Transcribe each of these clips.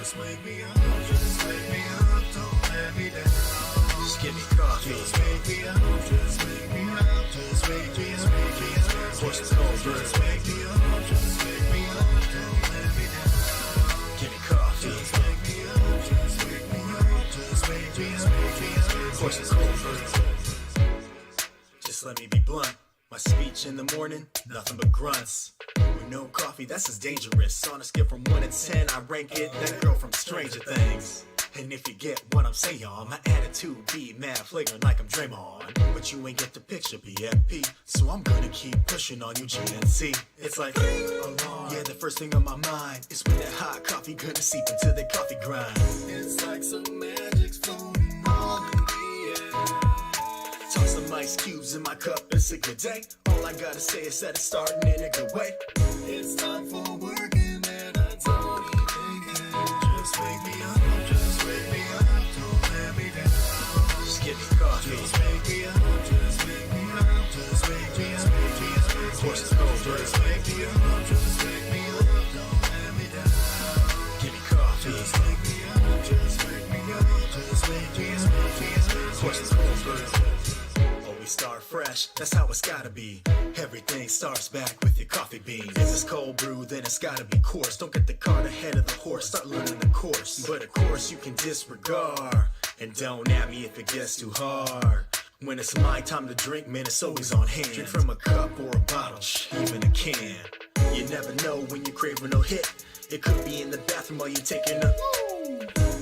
Just wake me up, just wake me up, don't let me down. Just give me coffee. Just wake me up, just wake me up, just wake me up, horse is cold, just wake me up, just wake me up, don't let me down. Give me coffee. Just wake me up, just wake me up, just wake me up, horse is cold, just let me be blunt. My speech in the morning, nothing but grunts. With no coffee, that's as dangerous. On a scale from 1 to 10, I rank it that girl from Stranger Things. And if you get what I'm saying, my attitude be mad flagrant like I'm Draymond. But you ain't get the picture, BFP. So I'm gonna keep pushing on you, GNC. It's like, yeah, the first thing on my mind is when that hot coffee gonna seep into the coffee grind. It's like some magic's floating on in the air. Toss some ice cubes in my cup, it's a good day. All I gotta say is that it's starting in a good way. It's time for working and I don't even care. Just wake me up, just wake me up, don't let me down. Just give me coffee. Just wake me up, just wake me up, just wake me up. Horse is cold, just wake me up, just wake me up, don't let me down. Give me coffee. Just wake me up, just wake me up, just wake me up. Horse is cold, start fresh, that's how it's gotta be. Everything starts back with your coffee beans. If it's cold brew, then it's gotta be coarse. Don't get the cart ahead of the horse, start learning the course. But of course you can disregard, and don't at me if it gets too hard. When it's my time to drink, man, it's always on hand. Drink from a cup or a bottle, even a can. You never know when you're craving a hit. It could be in the bathroom while you're taking a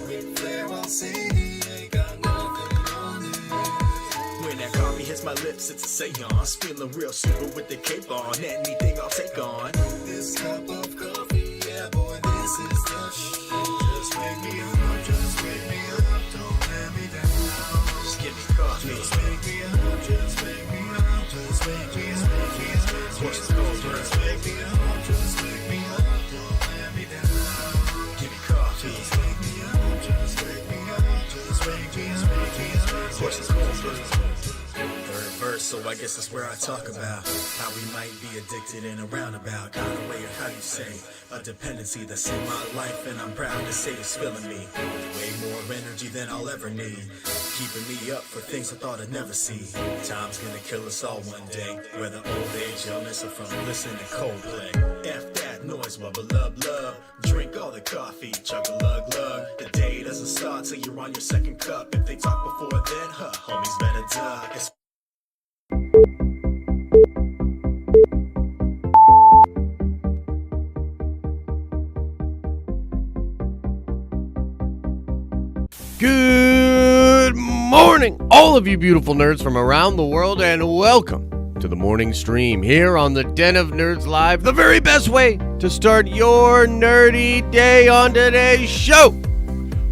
Ric Flair while singing, ain't got nothing on it. When that coffee hits my lips, it's a seance. Feeling real super with the cape on. Anything I'll take on. This cup of coffee, yeah boy, this is the shit. Just wake me up, just wake me up, don't let me down. Just give me coffee. Just wake me up, just wake me up, just wake me up. Horse is cold, just wake me up, just wake me up, don't let me down. Give me coffee. Just wake me up, just wake me up, just wake me up. Horse is cold, verse, so I guess that's where I talk about how we might be addicted in a roundabout kind of way, or how you say, a dependency that's in my life, and I'm proud to say it's filling me with way more energy than I'll ever need, keeping me up for things I thought I'd never see. Time's gonna kill us all one day, whether old age, illness, or from listening to Coldplay. F that noise, wubba lub love, drink all the coffee, chug a lug lug. The day doesn't start till you're on your second cup. If they talk before then, homies better duck. It's Good morning, all of you beautiful nerds from around the world, and welcome to the morning stream here on the Den of Nerds Live, the very best way to start your nerdy day. On today's show,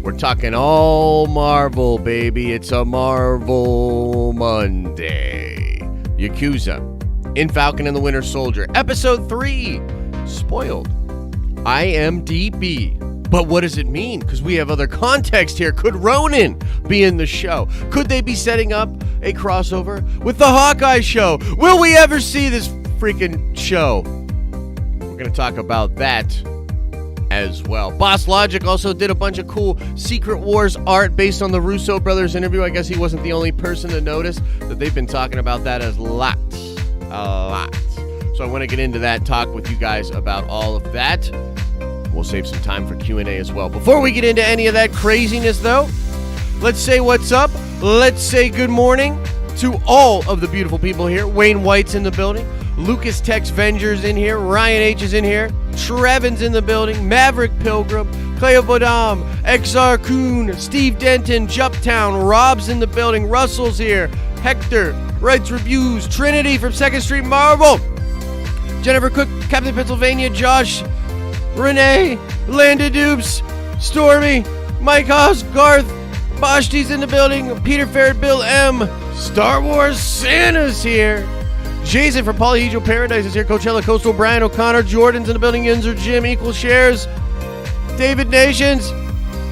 we're talking all Marvel, baby. It's a Marvel Monday. Yakuza in Falcon and the Winter Soldier, Episode 3, spoiled. IMDb. But what does it mean? Because we have other context here. Could Ronin be in the show? Could they be setting up a crossover with the Hawkeye show? Will we ever see this freaking show? We're going to talk about that as well. Boss Logic also did a bunch of cool Secret Wars art based on the Russo brothers interview. I guess he wasn't the only person to notice that they've been talking about that a lot. So I want to get into that, talk with you guys about all of that. We'll save some time for Q&A as well. Before we get into any of that craziness, though, let's say what's up. Let's say good morning to all of the beautiful people here. Wayne White's in the building. Lucas Tex Venger's in here. Ryan H. is in here. Trevin's in the building. Maverick Pilgrim. Cleo Bodam. XR Coon. Steve Denton. Juptown. Rob's in the building. Russell's here. Hector writes reviews. Trinity from 2nd Street Marvel. Jennifer Cook. Captain Pennsylvania. Josh. Renee, Landa Dupes, Stormy, Mike Haas, Garth, Boshti's in the building, Peter Farrad, Bill M, Star Wars Santa's here, Jason from Polyhedral Paradise is here, Coachella Coastal, Brian O'Connor, Jordan's in the building, Yinzer Jim, Equal Shares, David Nations,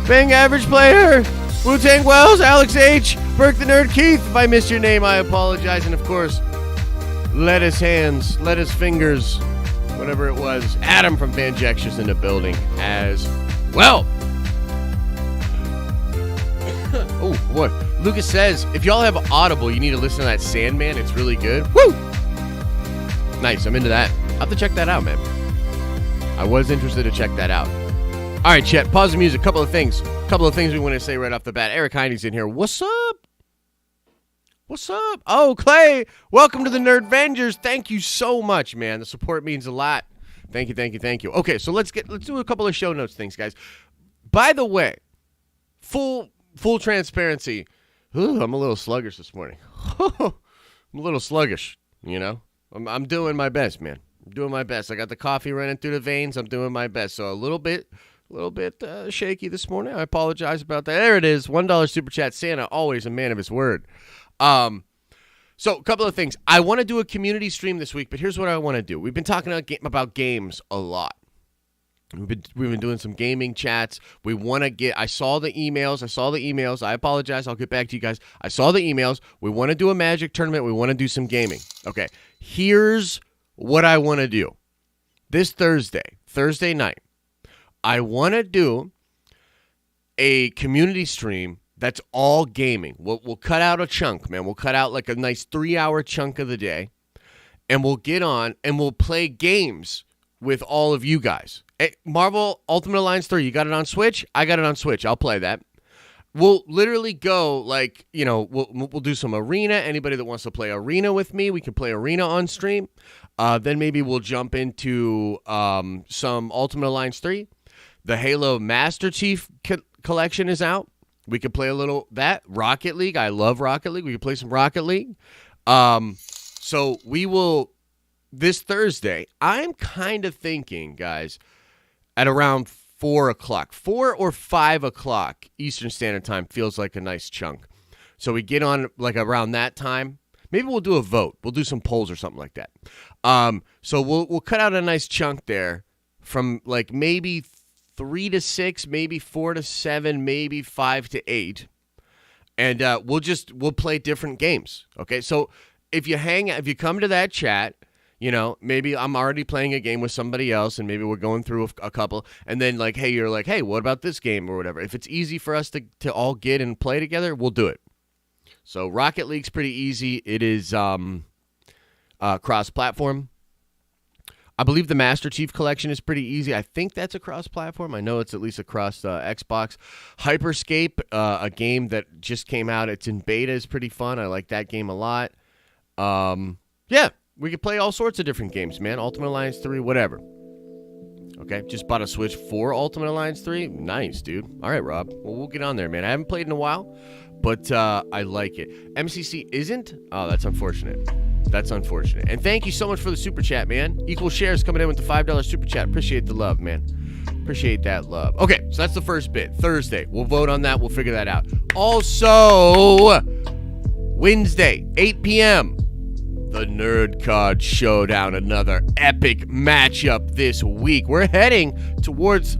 Bang Average Player, Wu-Tang Wells, Alex H, Burke the Nerd, Keith, if I missed your name, I apologize, and of course, Lettuce Hands, Lettuce Fingers, whatever it was. Adam from Vanjextra's in the building as well. Boy, Lucas says, if y'all have Audible, you need to listen to that Sandman. It's really good. Woo! Nice. I'm into that. I'll have to check that out, man. I was interested to check that out. All right, Chet, pause the music. Couple of things we want to say right off the bat. Eric Heine's in here. What's up? What's up? Oh, Clay, welcome to the Nerd Vengers. Thank you so much, man. The support means a lot. Thank you. Okay, so let's do a couple of show notes things, guys. By the way, full transparency. Ooh, I'm a little sluggish this morning. I'm a little sluggish, you know. I'm doing my best, man. I'm doing my best. I got the coffee running through the veins. I'm doing my best. So a little bit shaky this morning. I apologize about that. There it is. $1 super chat. Santa, always a man of his word. So a couple of things. I want to do a community stream this week, but here's what I want to do. We've been talking about games a lot. We've been doing some gaming chats. We want to get. I saw the emails. I apologize. I'll get back to you guys. I saw the emails. We want to do a Magic tournament. We want to do some gaming. Okay. Here's what I want to do. This Thursday night, I want to do a community stream that's all gaming. We'll cut out a chunk, man. We'll cut out like a nice 3-hour chunk of the day, and we'll get on and we'll play games with all of you guys. Marvel Ultimate Alliance 3, you got it on Switch? I got it on Switch. I'll play that. We'll literally go like, you know, we'll do some arena. Anybody that wants to play arena with me, we can play arena on stream. Then maybe we'll jump into some Ultimate Alliance 3. The Halo Master Chief collection is out. We could play a little that. Rocket League. I love Rocket League. We could play some Rocket League. So we will, this Thursday, I'm kind of thinking, guys, at around 4 o'clock. 4 or 5 o'clock Eastern Standard Time feels like a nice chunk. So we get on like around that time. Maybe we'll do a vote. We'll do some polls or something like that. So we'll cut out a nice chunk there from like maybe 3 to 6, maybe 4 to 7, maybe 5 to 8. And we'll play different games. Okay. So if you come to that chat, you know, maybe I'm already playing a game with somebody else and maybe we're going through a couple and then like, hey, you're like, hey, what about this game or whatever? If it's easy for us to all get and play together, we'll do it. So Rocket League's pretty easy. It is cross-platform. I believe the Master Chief Collection is pretty easy. I think that's a cross-platform. I know it's at least across Xbox. Hyperscape, a game that just came out. It's in beta. Is pretty fun. I like that game a lot. Yeah, we could play all sorts of different games, man. Ultimate Alliance 3, whatever. Okay, just bought a Switch for Ultimate Alliance 3. Nice, dude. All right, Rob. Well, we'll get on there, man. I haven't played in a while, but I like it. MCC isn't? Oh, that's unfortunate. That's unfortunate. And thank you so much for the super chat, man. Equal shares coming in with the $5 super chat. Appreciate the love, man. Appreciate that love. Okay, so that's the first bit. Thursday. We'll vote on that. We'll figure that out. Also, Wednesday, 8 p.m., the Nerd Card Showdown. Another epic matchup this week. We're heading towards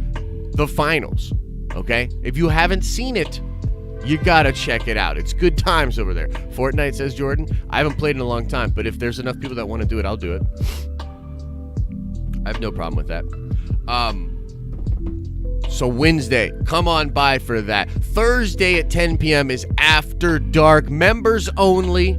the finals, okay? If you haven't seen it, you gotta check it out. It's good times over there. Fortnite, says Jordan. I haven't played in a long time, but if there's enough people that want to do it, I'll do it. I have no problem with that. So Wednesday, come on by for that. Thursday at 10 p.m. is After Dark. Members only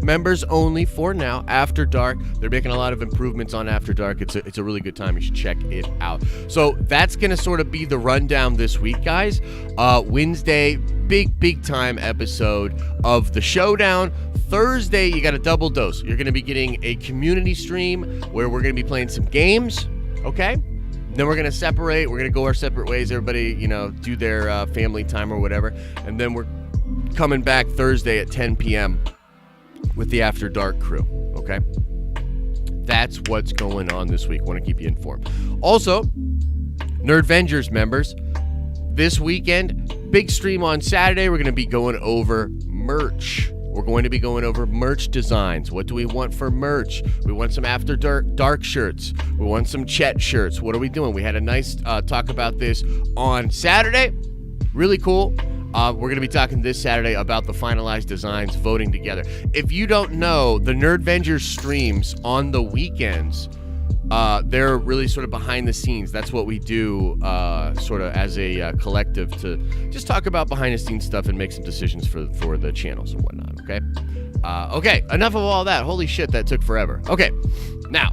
for now. After Dark. They're making a lot of improvements on After Dark. It's a really good time. You should check it out. So that's going to sort of be the rundown this week, guys. Wednesday, big time episode of the Showdown. Thursday, you got a double dose. You're going to be getting a community stream where we're going to be playing some games, okay? Then we're going to separate. We're going to go our separate ways. Everybody, you know, do their family time or whatever. And then we're coming back Thursday at 10 p.m. with the After Dark crew, okay? That's what's going on this week. Want to keep you informed. Also, Nerd Vengers members, this weekend, big stream on Saturday. We're going to be going over merch. We're going to be going over merch designs. What do we want for merch? We want some After Dark shirts. We want some Chet shirts. What are we doing? We had a nice talk about this on Saturday. Really cool. We're going to be talking this Saturday about the finalized designs, voting together. If you don't know, the Nerd Vengers streams on the weekends They're really sort of behind the scenes. That's what we do sort of as a collective to just talk about behind the scenes stuff and make some decisions for the channels and whatnot, okay? Okay, enough of all that. Holy shit, that took forever. Okay, now,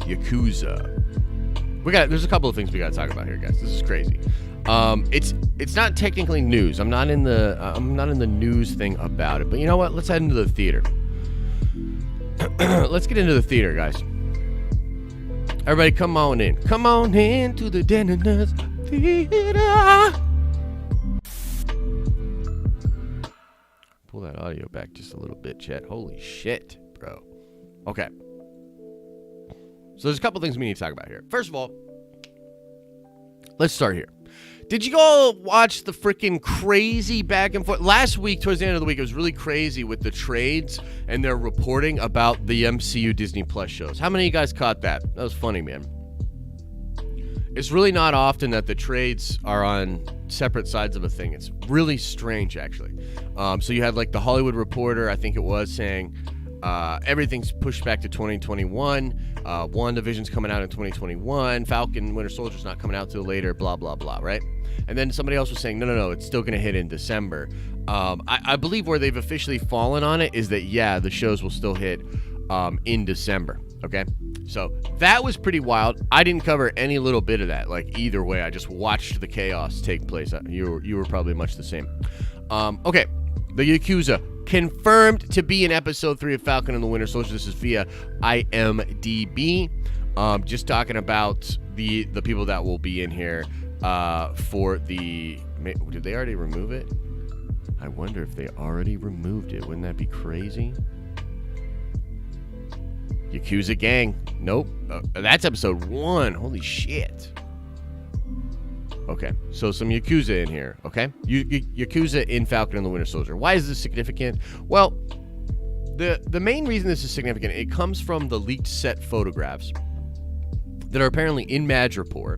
Yakuza. There's a couple of things we got to talk about here, guys. This is crazy. It's not technically news. I'm not in the news thing about it. But you know what? Let's head into the theater. Let's get into the theater, guys. Everybody, come on in. Come on in to the Dennis Theater. Pull that audio back just a little bit, Chet. Holy shit, bro. Okay. So there's a couple things we need to talk about here. First of all, let's start here. Did you all watch the freaking crazy back and forth? Last week, towards the end of the week, it was really crazy with the trades and their reporting about the MCU Disney Plus shows. How many of you guys caught that? That was funny, man. It's really not often that the trades are on separate sides of a thing. It's really strange, actually. So you had like the Hollywood Reporter, I think it was, saying everything's pushed back to 2021. WandaVision's coming out in 2021. Falcon and Winter Soldier's not coming out till later, blah, blah, blah, right? And then somebody else was saying, no, it's still going to hit in December. I believe where they've officially fallen on it is that, yeah, the shows will still hit in December, okay? So that was pretty wild. I didn't cover any little bit of that. Like, either way, I just watched the chaos take place. You were probably much the same. Okay, the Yakuza. Confirmed to be in episode 3 of Falcon and the Winter Soldier. This is via IMDb. Just talking about the people that will be in here for the... Did they already remove it? I wonder if they already removed it. Wouldn't that be crazy? Yakuza Gang. Nope. That's episode 1. Holy shit. Okay, so some Yakuza in here, okay? Yakuza in Falcon and the Winter Soldier. Why is this significant? Well, the main reason this is significant, it comes from the leaked set photographs that are apparently in Madripoor.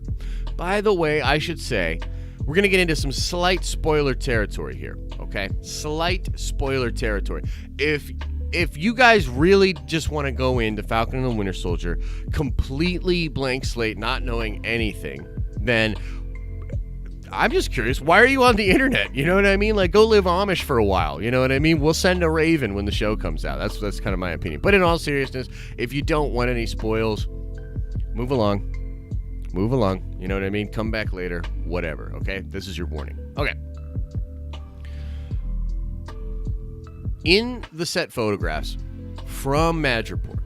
By the way, I should say, we're going to get into some slight spoiler territory here, okay? Slight spoiler territory. If you guys really just want to go into Falcon and the Winter Soldier, completely blank slate, not knowing anything, then... I'm just curious, why are you on the internet? You know what I mean? Like, go live Amish for a while. You know what I mean? We'll send a raven when the show comes out. That's kind of my opinion. But in all seriousness, if you don't want any spoils, move along. Move along. You know what I mean? Come back later. Whatever. Okay? This is your warning. Okay. In the set photographs from Madripoor,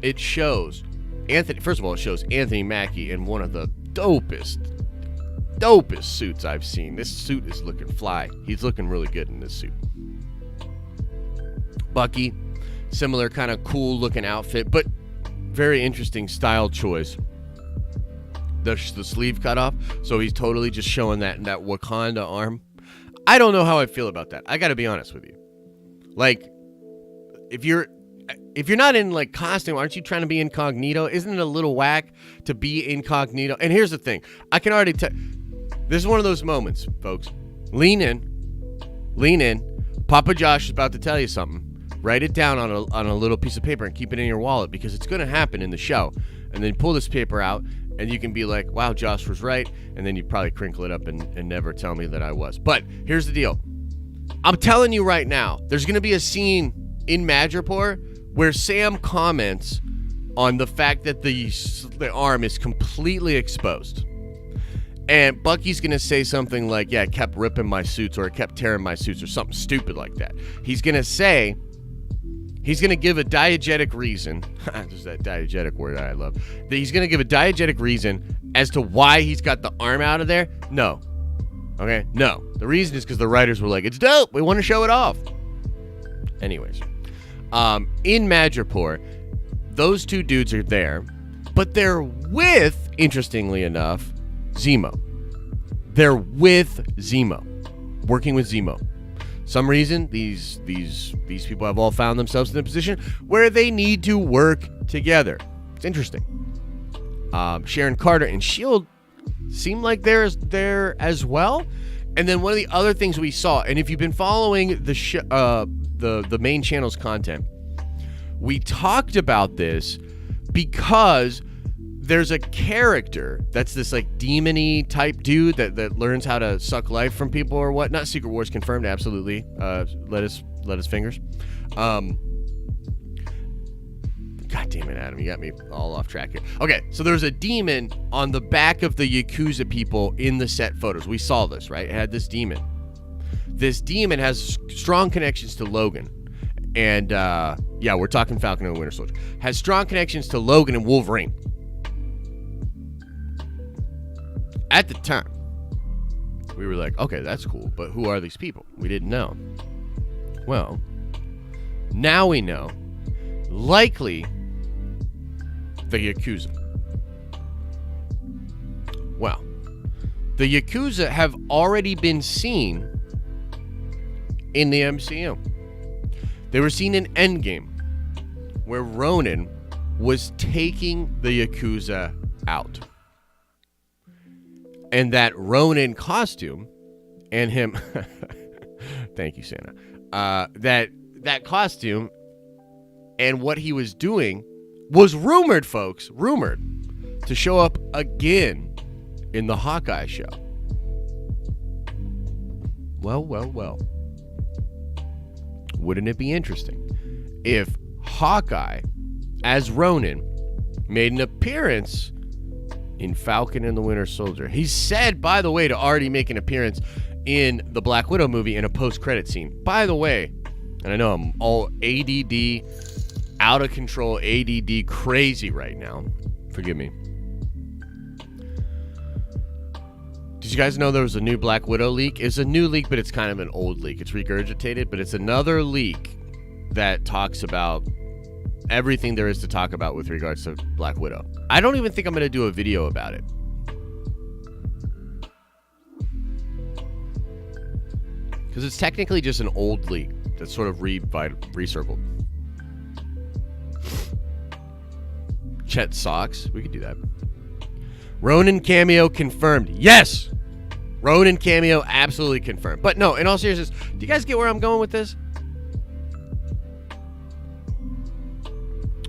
it shows Anthony. First of all, it shows Anthony Mackie in one of the dopest suits I've seen. This suit is looking fly. He's looking really good in this suit. Bucky, similar kind of cool looking outfit, but very interesting style choice. The sleeve cut off, so he's totally just showing that Wakanda arm. I don't know how I feel about that. I got to be honest with you. Like, if you're not in like costume, aren't you trying to be incognito? Isn't it a little whack to be incognito? And here's the thing. I can already tell. This is one of those moments, folks. Lean in. Papa Josh is about to tell you something. Write it down on a little piece of paper and keep it in your wallet, because it's going to happen in the show. And then pull this paper out, and you can be like, wow, Josh was right. And then you probably crinkle it up and never tell me that I was. But here's the deal. I'm telling you right now, there's going to be a scene in Madripoor where Sam comments on the fact that the arm is completely exposed. And Bucky's going to say something like, yeah, it kept ripping my suits, or it kept tearing my suits, or something stupid like that. He's going to give a diegetic reason. There's that diegetic word I love. He's going to give a diegetic reason as to why he's got the arm out of there. No. Okay? No. The reason is because the writers were like, it's dope. We want to show it off. Anyways. In Madripoor, those two dudes are there, but they're with, interestingly enough, Zemo. They're with Zemo, working with Zemo. Some reason these people have all found themselves in a position where they need to work together. It's interesting. Sharon Carter and S.H.I.E.L.D. seem like they're there as well. And then one of the other things we saw, and if you've been following the main channel's content, we talked about this because there's a character that's this like demon-y type dude that learns how to suck life from people or whatnot. Secret Wars confirmed, absolutely. Let us fingers. God damn it, Adam, you got me all off track here. Okay, so there's a demon on the back of the Yakuza people in the set photos. We saw this, right? It had this demon. This demon has strong connections to Logan. And, yeah, we're talking Falcon and Winter Soldier. Has strong connections to Logan and Wolverine. At the time, we were like, okay, that's cool, but who are these people? We didn't know. Well, now we know. Likely the Yakuza. Well, the Yakuza have already been seen in the MCU. They were seen in Endgame, where Ronin was taking the Yakuza out. And that Ronin costume and him thank you, Santa. That costume and what he was doing was rumored, folks, to show up again in the Hawkeye show. Well. Wouldn't it be interesting if Hawkeye, as Ronin, made an appearance in Falcon and the Winter Soldier? He's said, by the way, to already make an appearance in the Black Widow movie in a post-credit scene. By the way, and I know I'm all ADD, out of control, ADD crazy right now. Forgive me. Did you guys know there was a new Black Widow leak? It's a new leak, but it's kind of an old leak. It's regurgitated, but it's another leak that talks about everything there is to talk about with regards to Black Widow. I don't even think I'm going to do a video about it. Because it's technically just an old leak that's sort of recircled. Chet socks. We could do that. Ronin cameo confirmed. Yes! Ronin cameo absolutely confirmed. But no, in all seriousness, do you guys get where I'm going with this?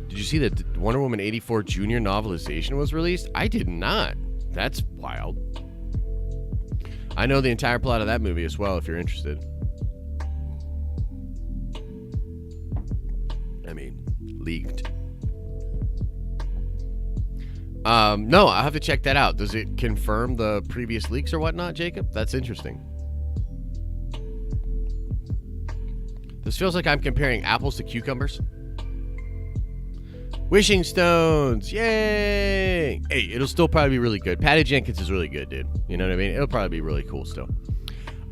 Did you see that Wonder Woman 84 Junior novelization was released? I did not. That's wild. I know the entire plot of that movie as well, if you're interested. I mean, leaked. No, I'll have to check that out. Does it confirm the previous leaks or whatnot, Jacob? That's interesting. This feels like I'm comparing apples to cucumbers. Wishing stones. Yay! Hey, it'll still probably be really good. Patty Jenkins is really good, dude. You know what I mean? It'll probably be really cool still.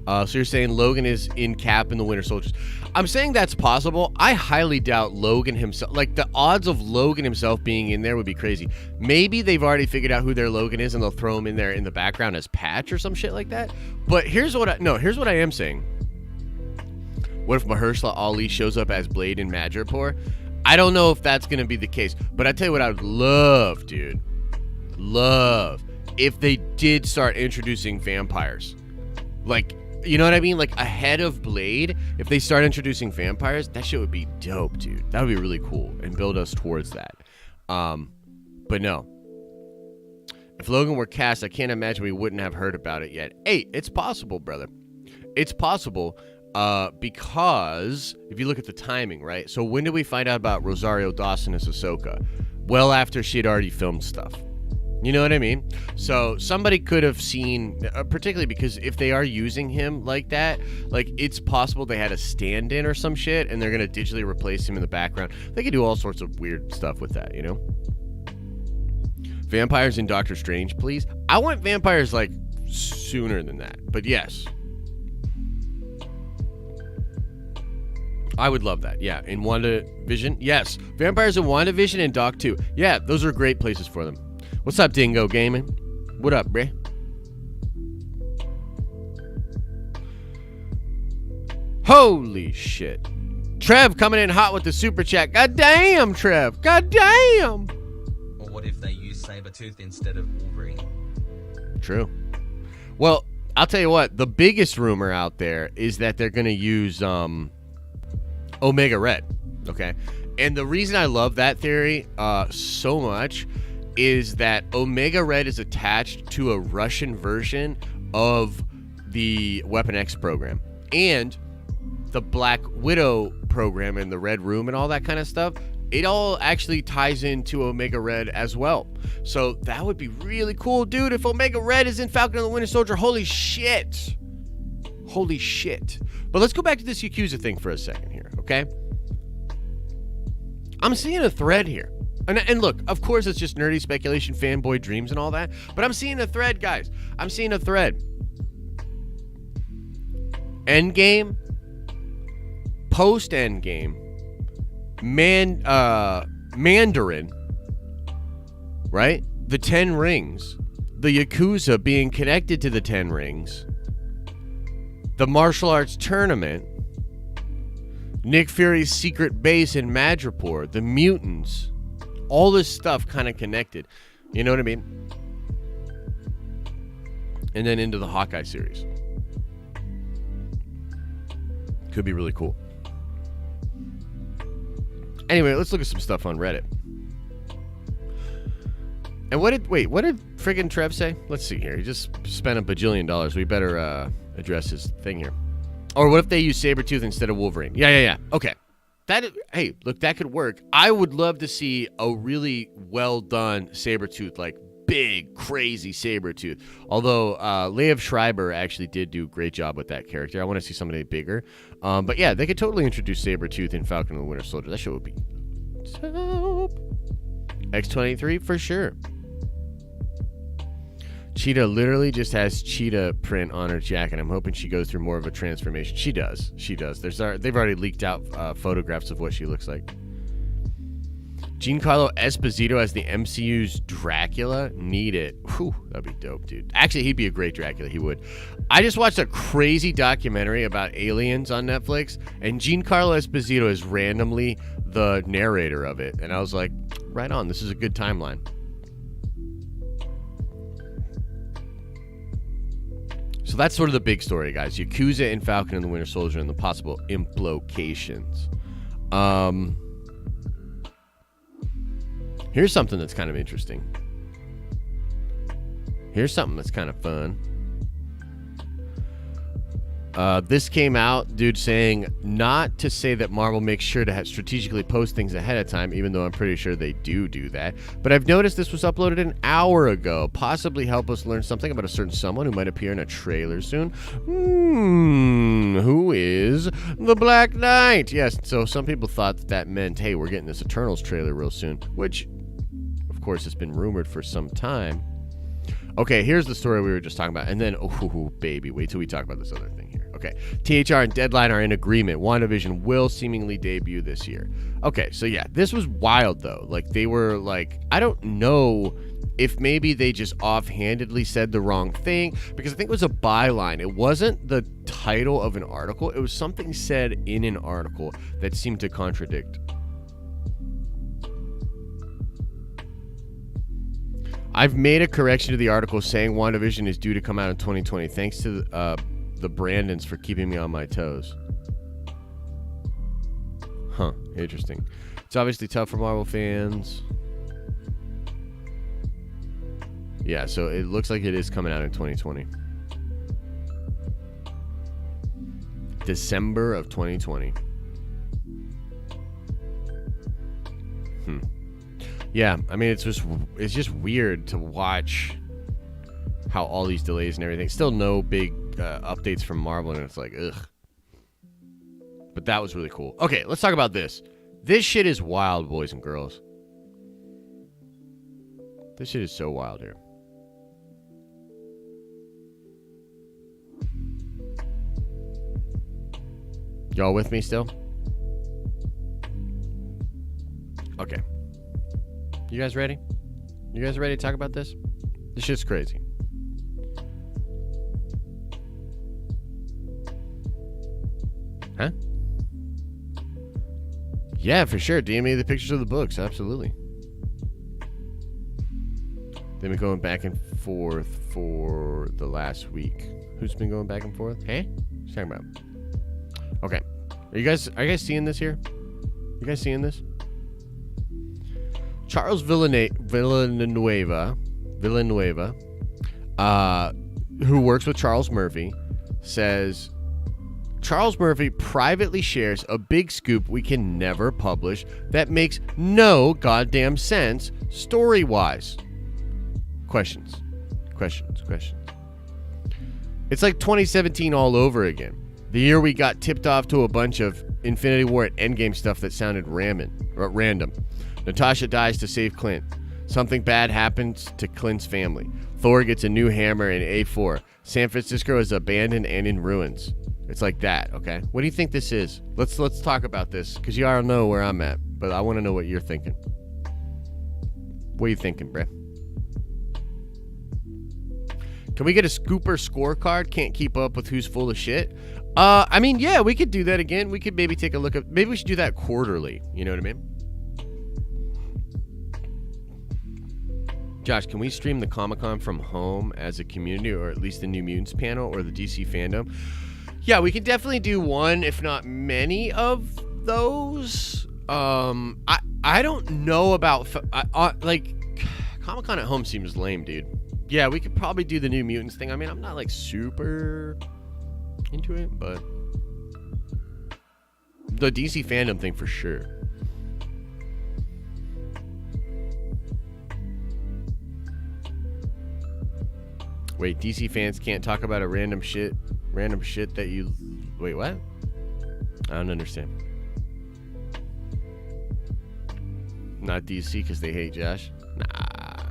So you're saying Logan is in Cap in the Winter Soldiers. I'm saying that's possible. I highly doubt Logan himself. Like, the odds of Logan himself being in there would be crazy. Maybe they've already figured out who their Logan is and they'll throw him in there in the background as Patch or some shit like that. But here's what I am saying. What if Mahershala Ali shows up as Blade in Madripoor? I don't know if that's going to be the case. But I tell you what I would love, dude. Love. If they did start introducing vampires. Like, you know what I mean? Like, ahead of Blade, if they start introducing vampires, that shit would be dope, dude. That would be really cool and build us towards that. But no. If Logan were cast, I can't imagine we wouldn't have heard about it yet. Hey, it's possible, brother. It's possible because if you look at the timing, right? So when did we find out about Rosario Dawson as Ahsoka? Well, after she had already filmed stuff. You know what I mean? So somebody could have seen, particularly because if they are using him like that, like it's possible they had a stand-in or some shit and they're going to digitally replace him in the background. They could do all sorts of weird stuff with that, you know? Vampires in Doctor Strange, please. I want vampires like sooner than that, but yes. I would love that. Yeah, in WandaVision. Yes. Vampires in WandaVision and Doc 2. Yeah, those are great places for them. What's up, Dingo Gaming? What up, bruh? Holy shit. Trev coming in hot with the super chat. God damn, Trev. God damn. Or what if they use Sabretooth instead of Wolverine? True. Well, I'll tell you what. The biggest rumor out there is that they're going to use Omega Red. Okay? And the reason I love that theory so much is that Omega Red is attached to a Russian version of the Weapon X program. And the Black Widow program and the Red Room and all that kind of stuff, it all actually ties into Omega Red as well. So that would be really cool, dude. If Omega Red is in Falcon and the Winter Soldier, holy shit. Holy shit. But let's go back to this Yakuza thing for a second here, okay? I'm seeing a thread here. And look, of course it's just nerdy speculation, fanboy dreams and all that. But I'm seeing a thread, guys. I'm seeing a thread. Endgame. Post-Endgame. Mandarin, right? The 10 Rings, the Yakuza being connected to the 10 Rings, the martial arts tournament, Nick Fury's secret base in Madripoor, the mutants, all this stuff kind of connected. You know what I mean? And then into the Hawkeye series. Could be really cool. Anyway, let's look at some stuff on Reddit. And what did friggin' Trev say? Let's see here. He just spent $1 bajillion. We better address his thing here. Or what if they use Sabretooth instead of Wolverine? Yeah. Okay. Hey, look, that could work. I would love to see a really well done Sabretooth, like big, crazy Sabretooth. Although Liev Schreiber actually did do a great job with that character. I want to see somebody bigger. But yeah, they could totally introduce Sabretooth in Falcon and the Winter Soldier. That show would be dope. X-23 for sure. Cheetah literally just has cheetah print on her jacket. I'm hoping she goes through more of a transformation. She does. They've already leaked out photographs of what she looks like. Giancarlo Esposito as the MCU's Dracula. Need it. Whew, that'd be dope, dude. Actually, he'd be a great Dracula. He would. I just watched a crazy documentary about aliens on Netflix, and Giancarlo Esposito is randomly the narrator of it. And I was like, right on. This is a good timeline. So that's sort of the big story, guys. Yakuza and Falcon and the Winter Soldier and the possible implications. Here's something that's kind of interesting. Here's something that's kind of fun. This came out, dude, saying not to say that Marvel makes sure to strategically post things ahead of time, even though I'm pretty sure they do that. But I've noticed this was uploaded an hour ago. Possibly help us learn something about a certain someone who might appear in a trailer soon. Who is the Black Knight? Yes, so some people thought that meant, hey, we're getting this Eternals trailer real soon, which, of course, has been rumored for some time. Okay, here's the story we were just talking about. And then, oh, baby, wait till we talk about this other thing here. Okay, THR and Deadline are in agreement. WandaVision will seemingly debut this year. Okay, so yeah, this was wild, though. Like, they were like, I don't know if maybe they just offhandedly said the wrong thing, because I think it was a byline. It wasn't the title of an article. It was something said in an article that seemed to contradict. I've made a correction to the article saying WandaVision is due to come out in 2020. Thanks to the Brandons for keeping me on my toes. Huh, interesting. It's obviously tough for Marvel fans. Yeah, so it looks like it is coming out in 2020. December of 2020. Yeah, I mean, it's just weird to watch how all these delays and everything. Still no big updates from Marvel, and it's like, ugh. But that was really cool. Okay, let's talk about this. This shit is wild, boys and girls. This shit is so wild here. Y'all with me still? Okay. You guys ready? You guys ready to talk about this? This shit's crazy. Huh? Yeah, for sure. DM me the pictures of the books. Absolutely. They've been going back and forth for the last week. Who's been going back and forth? Hey? What are you talking about? Okay. Are you guys seeing this here? You guys seeing this? Charles Villanueva, who works with Charles Murphy, says Charles Murphy privately shares a big scoop we can never publish that makes no goddamn sense story-wise. Questions. It's like 2017 all over again. The year we got tipped off to a bunch of Infinity War at Endgame stuff that sounded random. Natasha dies to save Clint. Something bad happens to Clint's family. Thor gets a new hammer in A4. San Francisco is abandoned and in ruins. It's like that, okay? What do you think this is? Let's talk about this, because you already know where I'm at, but I want to know what you're thinking. What are you thinking, bruh? Can we get a scooper scorecard? Can't keep up with who's full of shit. I mean, yeah, we could do that again. We could maybe take a look at, maybe we should do that quarterly. You know what I mean? Josh, can we stream the Comic-Con from home as a community, or at least the New Mutants panel or the DC fandom? Yeah, we could definitely do one, if not many of those. I don't know about, like, Comic-Con at home seems lame, dude. Yeah, we could probably do the New Mutants thing. I mean, I'm not, like, super into it, but the DC fandom thing for sure. Wait, DC fans can't talk about a random shit that you... Wait, what? I don't understand. Not DC because they hate Josh? Nah.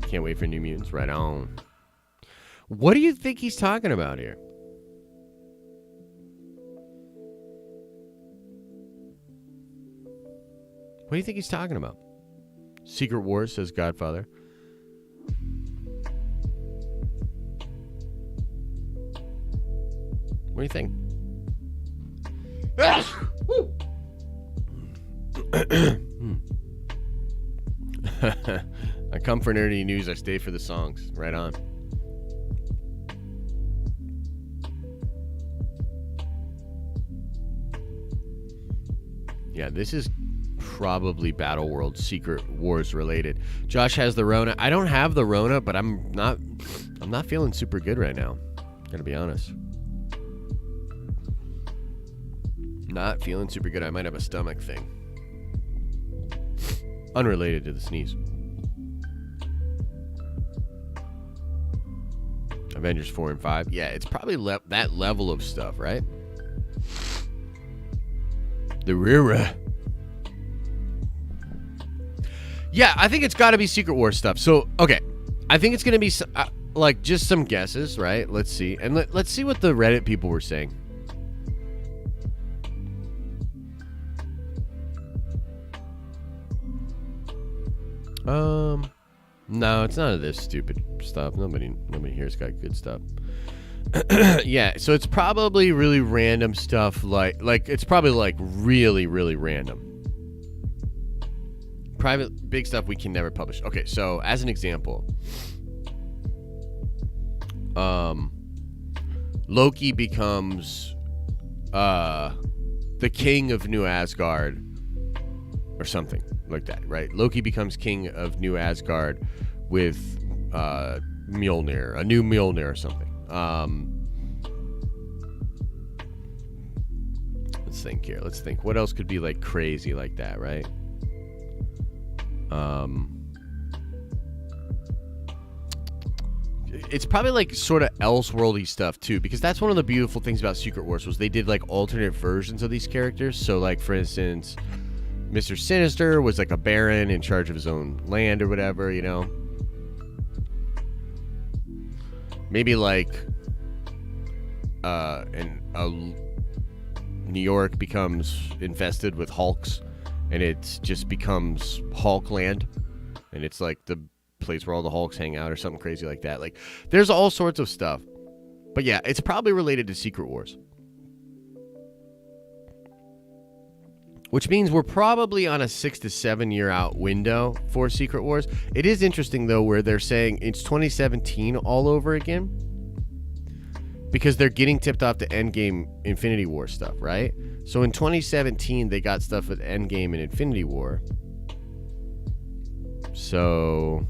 Can't wait for New Mutants. Right on. What do you think he's talking about here? What do you think he's talking about? Secret Wars, says Godfather. What do you think? I come for nerdy news. I stay for the songs. Right on. Yeah, this is probably Battle World Secret Wars related. Josh has the Rona. I don't have the Rona, but I'm not feeling super good right now. Gotta be honest. Not feeling super good. I might have a stomach thing. Unrelated to the sneeze. Avengers 4 and 5. Yeah, it's probably that level of stuff, right? The Rira. Yeah, I think it's got to be Secret Wars stuff. So, okay. I think it's going to be like just some guesses, right? Let's see. And let's see what the Reddit people were saying. No, it's none of this stupid stuff. Nobody here's got good stuff. Yeah, so it's probably really random stuff, like it's probably like really, really random. Private big stuff we can never publish. Okay, so as an example, Loki becomes the king of New Asgard or something like that, right? Loki becomes king of New Asgard with Mjolnir, a new Mjolnir or something. Let's think here. Let's think. What else could be like crazy like that, right? It's probably like sort of Elseworldy stuff too, because that's one of the beautiful things about Secret Wars was they did like alternate versions of these characters. So like for instance, Mr. Sinister was like a baron in charge of his own land or whatever, you know. Maybe like New York becomes infested with Hulks and it just becomes Hulkland and it's like the place where all the Hulks hang out or something crazy like that. Like there's all sorts of stuff. But yeah, it's probably related to Secret Wars. Which means we're probably on a 6 to 7 year out window for Secret Wars. It is interesting, though, where they're saying it's 2017 all over again. Because they're getting tipped off to Endgame Infinity War stuff, right? So in 2017, they got stuff with Endgame and Infinity War. So,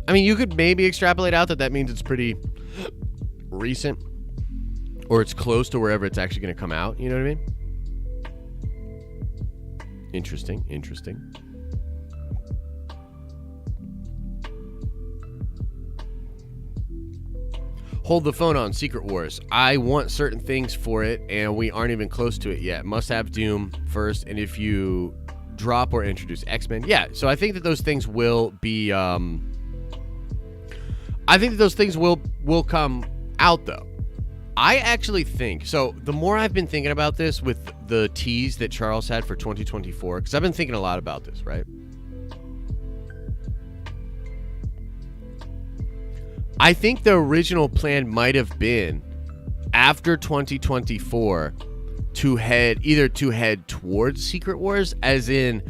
I mean, you could maybe extrapolate out that means it's pretty recent, or it's close to wherever it's actually going to come out. You know what I mean? Interesting. Hold the phone on Secret Wars. I want certain things for it, and we aren't even close to it yet. Must have Doom first, and if you drop or introduce X-Men, yeah. So I think that those things will be. I think that those things will come out, though. I actually think so. The more I've been thinking about this with the tease that Charles had for 2024, because I've been thinking a lot about this, right? I think the original plan might have been after 2024 to head towards Secret Wars, as in,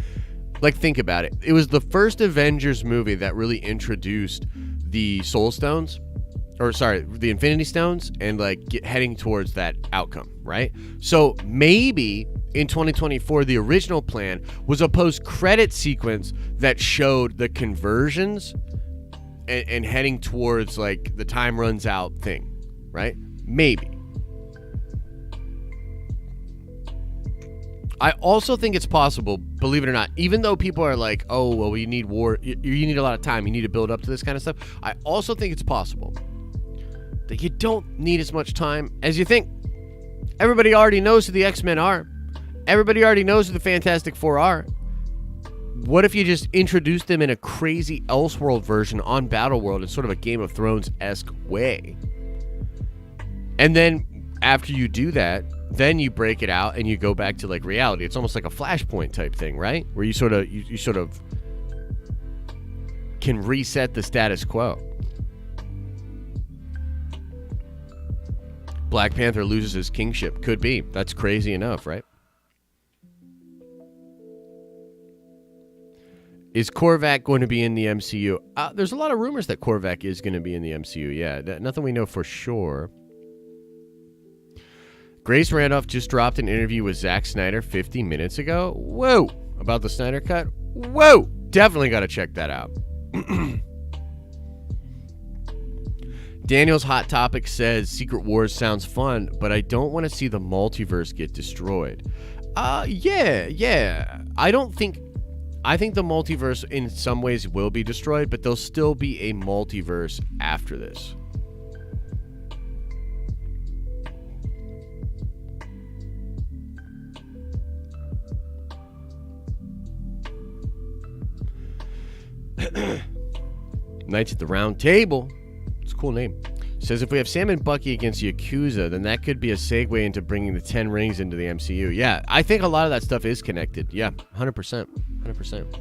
like, think about it. It was the first Avengers movie that really introduced the Soul Stones, the Infinity Stones, and like heading towards that outcome, right? So maybe in 2024, the original plan was a post-credit sequence that showed the conversions and heading towards like the time runs out thing, right? Maybe. I also think it's possible, believe it or not, even though people are like, oh, well, you need war, you need a lot of time, you need to build up to this kind of stuff. I also think it's possible that you don't need as much time as you think. Everybody already knows who the X-Men are. Everybody already knows who the Fantastic Four are. What if you just introduce them in a crazy Elseworld version on Battleworld in sort of a Game of Thrones-esque way? And then after you do that, then you break it out and you go back to like reality. It's almost like a Flashpoint type thing, right? Where you sort of can reset the status quo. Black Panther loses his kingship. Could be. That's crazy enough, right? Is Korvac going to be in the MCU? There's a lot of rumors that Korvac is going to be in the MCU. Yeah, nothing we know for sure. Grace Randolph just dropped an interview with Zack Snyder 50 minutes ago. Whoa! About the Snyder Cut? Whoa! Definitely got to check that out. Daniel's Hot Topic says Secret Wars sounds fun, but I don't want to see the multiverse get destroyed. Yeah. I think the multiverse in some ways will be destroyed, but there'll still be a multiverse after this. Knights at the Round Table. It's a cool name. Says if we have Sam and Bucky against Yakuza, then that could be a segue into bringing the 10 rings into the MCU. Yeah, I think a lot of that stuff is connected. Yeah, 100%. 100%.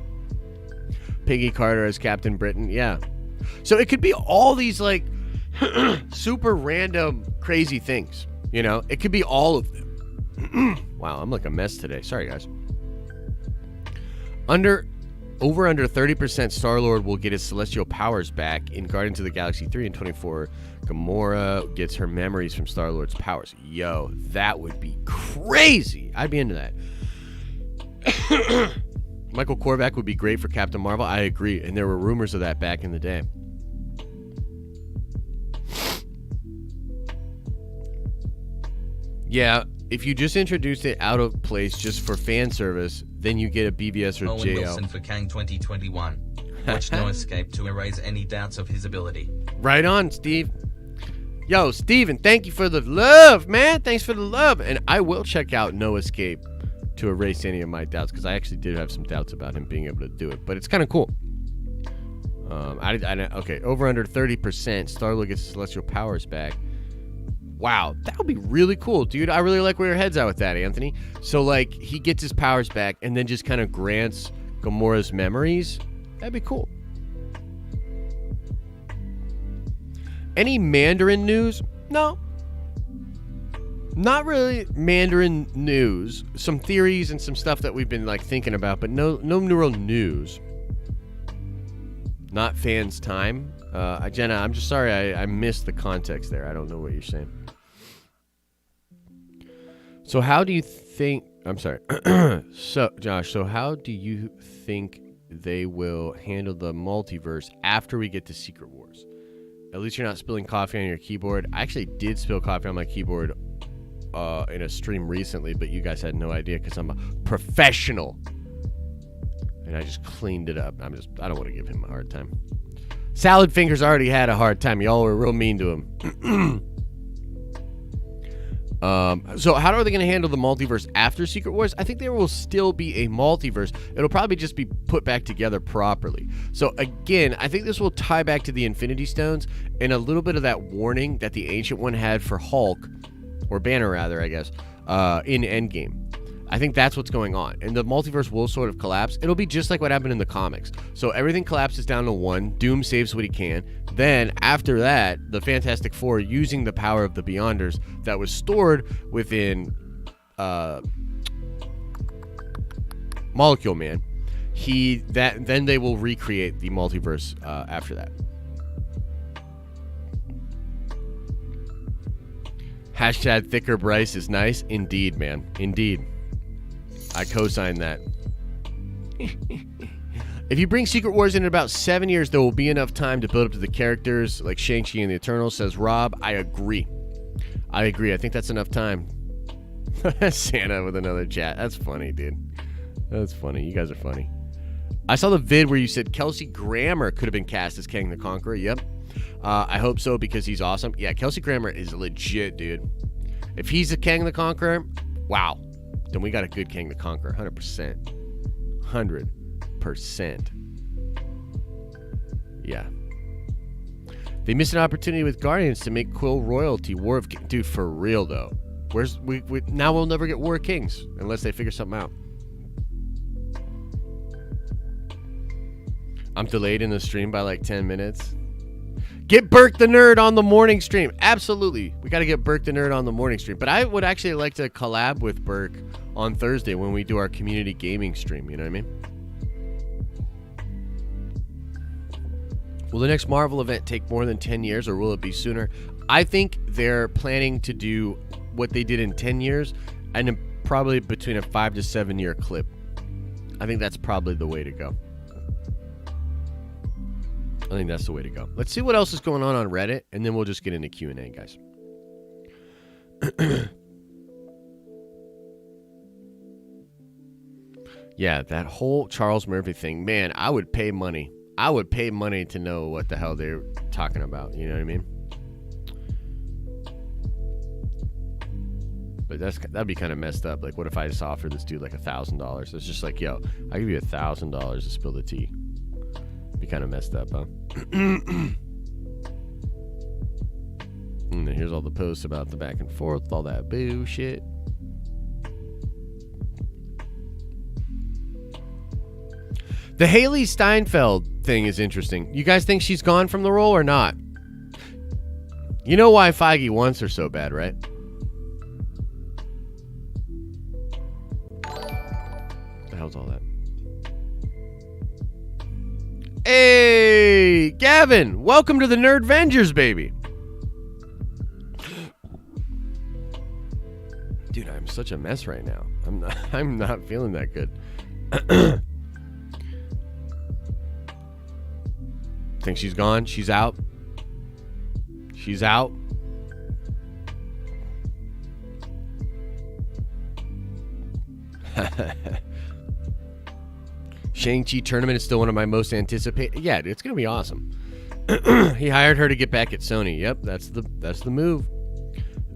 Peggy Carter as Captain Britain. Yeah. So it could be all these like super random crazy things. You know, it could be all of them. Wow, I'm like a mess today. Sorry, guys. Under 30% Star-Lord will get his celestial powers back in Guardians of the Galaxy 3 and 24. Gamora gets her memories from Star-Lord's powers. Yo, that would be crazy. I'd be into that. Michael Korvac would be great for Captain Marvel. I agree. And there were rumors of that back in the day. Yeah, if you just introduced it out of place just for fan service, then you get a BVS or Owen JL. Wilson for Kang 2021. Watch No Escape to erase any doubts of his ability. Right on, Steve. Yo, Steven, thank you for the love, man. Thanks for the love. And I will check out No Escape to erase any of my doubts, because I actually did have some doubts about him being able to do it. But it's kind of cool. Okay, over under 30%. Star-Lord gets celestial powers back. Wow, that would be really cool, dude. I really like where your head's at with that, Anthony. So, like, he gets his powers back and then just kind of grants Gamora's memories. That'd be cool. Any Mandarin news? No. Not really Mandarin news. Some theories and some stuff that we've been, like, thinking about, but no real news. Not fans' time. Jenna, I'm just sorry I missed the context there. I don't know what you're saying. So how do you think... I'm sorry. So, Josh, so how do you think they will handle the multiverse after we get to Secret Wars? At least you're not spilling coffee on your keyboard. I actually did spill coffee on my keyboard in a stream recently, but you guys had no idea because I'm a professional. And I just cleaned it up. I don't want to give him a hard time. Salad Fingers already had a hard time. Y'all were real mean to him. So how are they going to handle the multiverse after Secret Wars? I think there will still be a multiverse. It'll probably just be put back together properly. So again, I think this will tie back to the Infinity Stones and a little bit of that warning that the Ancient One had for Hulk, or Banner rather, I guess, in Endgame. I think that's what's going on. And the multiverse will sort of collapse. It'll be just like what happened in the comics. So everything collapses down to one. Doom saves what he can. Then after that, the Fantastic Four, using the power of the Beyonders that was stored within Molecule Man, then they will recreate the multiverse after that. Hashtag Thicker Bryce is nice. Indeed, man. Indeed. I co-sign that. If you bring Secret Wars in about 7 years, there will be enough time to build up to the characters like Shang-Chi and the Eternals, says Rob. I agree. I think that's enough time. Santa with another chat. That's funny, dude. That's funny. You guys are funny. I saw the vid where you said Kelsey Grammer could have been cast as Kang the Conqueror. Yep. I hope so because he's awesome. Yeah, Kelsey Grammer is legit, dude. If he's a Kang the Conqueror, wow. Then we got a good Kang the Conqueror, 100%. 100%. Yeah. They missed an opportunity with Guardians to make Quill royalty. War of Kings. Dude, for real, though. Now we'll never get War of Kings unless they figure something out. I'm delayed in the stream by like 10 minutes. Get Burke the Nerd on the morning stream. Absolutely. We got to get Burke the Nerd on the morning stream. But I would actually like to collab with Burke on Thursday when we do our community gaming stream. You know what I mean? Will the next Marvel event take more than 10 years or will it be sooner? I think they're planning to do what they did in 10 years and probably between a 5 to 7 year clip. I think that's probably the way to go. I think that's the way to go. Let's see what else is going on Reddit, and then we'll just get into Q&A, guys. Yeah, that whole Charles Murphy thing, man, I would pay money. I would pay money to know what the hell they're talking about. You know what I mean? But that'd be kind of messed up. Like, what if I just offer this dude like $1,000? It's just like, yo, I'll give you $1,000 to spill the tea. Be kind of messed up, huh? And then here's all the posts about the back and forth, all that bullshit. The Haley Steinfeld thing is interesting. You guys think she's gone from the role or not? You know why Feige wants her so bad, right? What the hell's all that? Hey, Gavin, welcome to the Nerd Vengers, baby. Dude, I'm such a mess right now. I'm not feeling that good. Think she's gone? She's out? She's out? Shang-Chi tournament is still one of my most anticipated. Yeah, it's gonna be awesome. He hired her to get back at Sony. Yep, that's the move.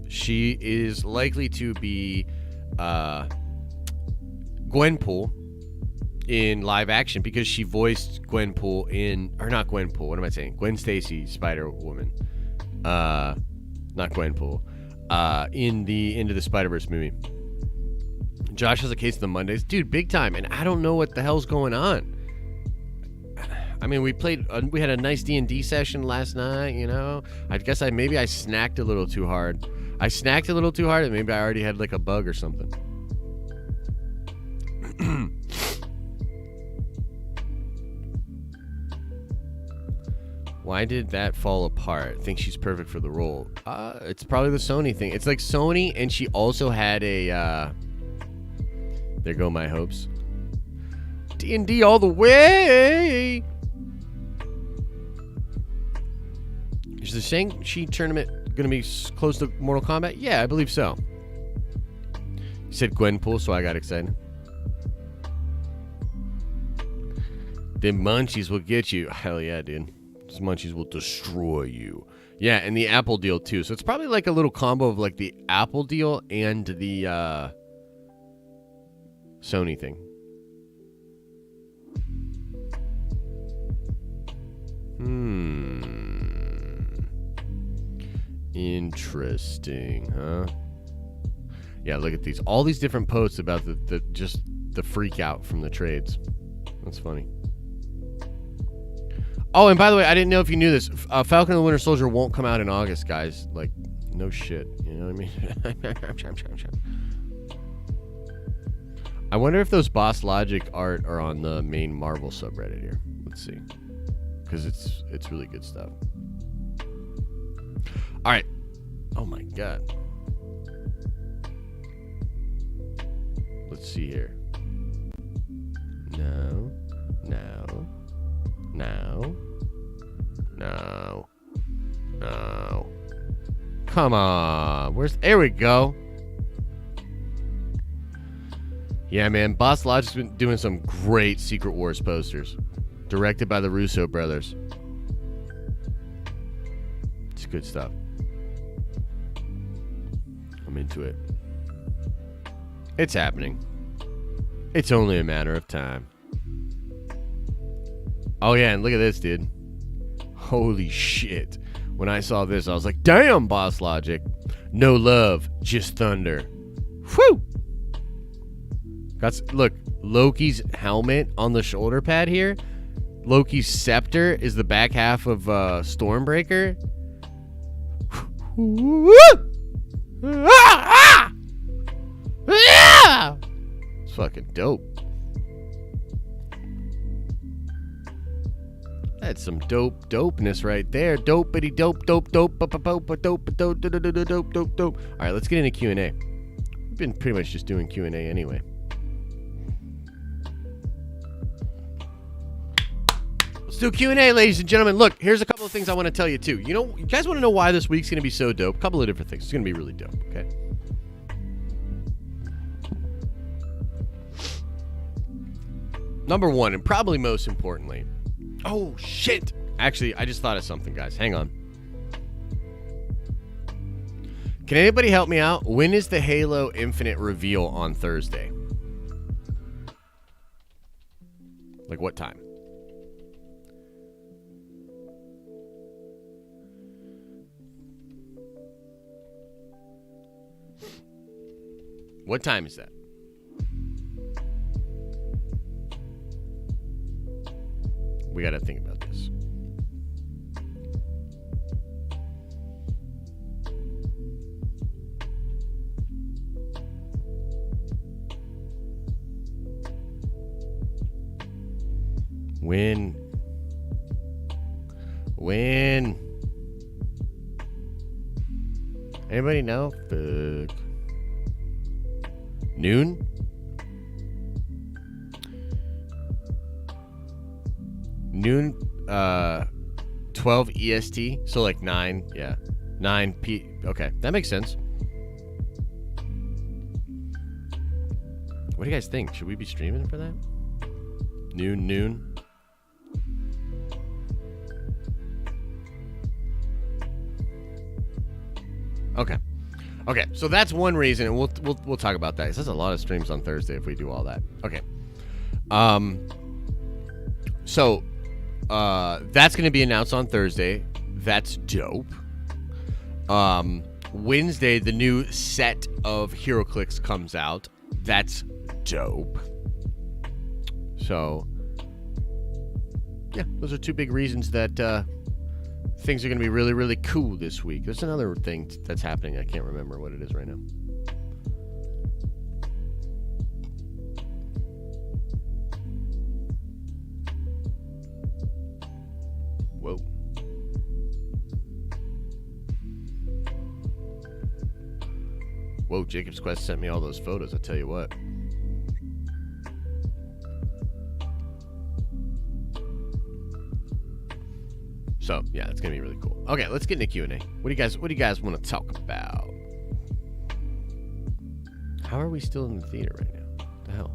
She is likely to be Gwenpool in live action because she voiced Gwenpool in, or not Gwenpool. What am I saying? Gwen Stacy, Spider-Woman. Not Gwenpool. In the Into the Spider-Verse movie. Josh has a case of the Mondays. Dude, big time. And I don't know what the hell's going on. I mean, we had a nice D&D session last night, you know. I guess maybe I snacked a little too hard. I snacked a little too hard and maybe I already had like a bug or something. Why did that fall apart? Think she's perfect for the role. It's probably the Sony thing. It's like Sony, and she also had a There go my hopes. D&D all the way. Is the Shang-Chi tournament going to be close to Mortal Kombat? Yeah, I believe so. You said Gwenpool, so I got excited. The munchies will get you. Hell yeah, dude. Those munchies will destroy you. Yeah, and the Apple deal, too. So it's probably like a little combo of like the Apple deal and the Sony thing. Interesting, huh? Yeah, look at these. All these different posts about the freak out from the trades. That's funny. Oh, and by the way, I didn't know if you knew this. Falcon and Winter Soldier won't come out in August, guys. Like, no shit. You know what I mean? I wonder if those Boss Logic art are on the main Marvel subreddit here. Let's see. Because it's really good stuff. All right. Oh, my God. Let's see here. No. No. No. No. No. Come on. There we go. Yeah, man. Boss Logic's been doing some great Secret Wars posters. Directed by the Russo brothers. It's good stuff. I'm into it. It's happening. It's only a matter of time. Oh, yeah, and look at this, dude. Holy shit. When I saw this, I was like, damn, Boss Logic. No love, just thunder. Whew! Look, Loki's helmet on the shoulder pad here. Loki's scepter is the back half of Stormbreaker. It's fucking dope. That's some dopeness right there. Dopey dope. All right, let's get into Q&A. We've been pretty much just doing Q&A anyway. Let's do Q&A, ladies and gentlemen. Look, here's a couple of things I want to tell you too. You guys want to know why this week's going to be so dope? A couple of different things. It's going to be really dope, okay? Number one, and probably most importantly. Oh, shit. Actually, I just thought of something, guys. Hang on. Can anybody help me out? When is the Halo Infinite reveal on Thursday? Like, what time? What time is that? We got to think about this. When? Anybody know? Fuck. Noon? Noon, 12 EST, so like 9, yeah. 9 P, okay, that makes sense. What do you guys think? Should we be streaming for that? Noon? Okay, so that's one reason, and we'll talk about that. There's a lot of streams on Thursday if we do all that. Okay. So that's going to be announced on Thursday. That's dope. Wednesday, the new set of HeroClix comes out. That's dope. So, yeah, those are two big reasons that things are going to be really, really cool this week. There's another thing that's happening. I can't remember what it is right now. Whoa, Jacob's Quest sent me all those photos, I tell you what. So yeah, it's gonna be really cool. Okay, let's get into Q&A. What do you guys want to talk about? How are we still in the theater right now? What the hell?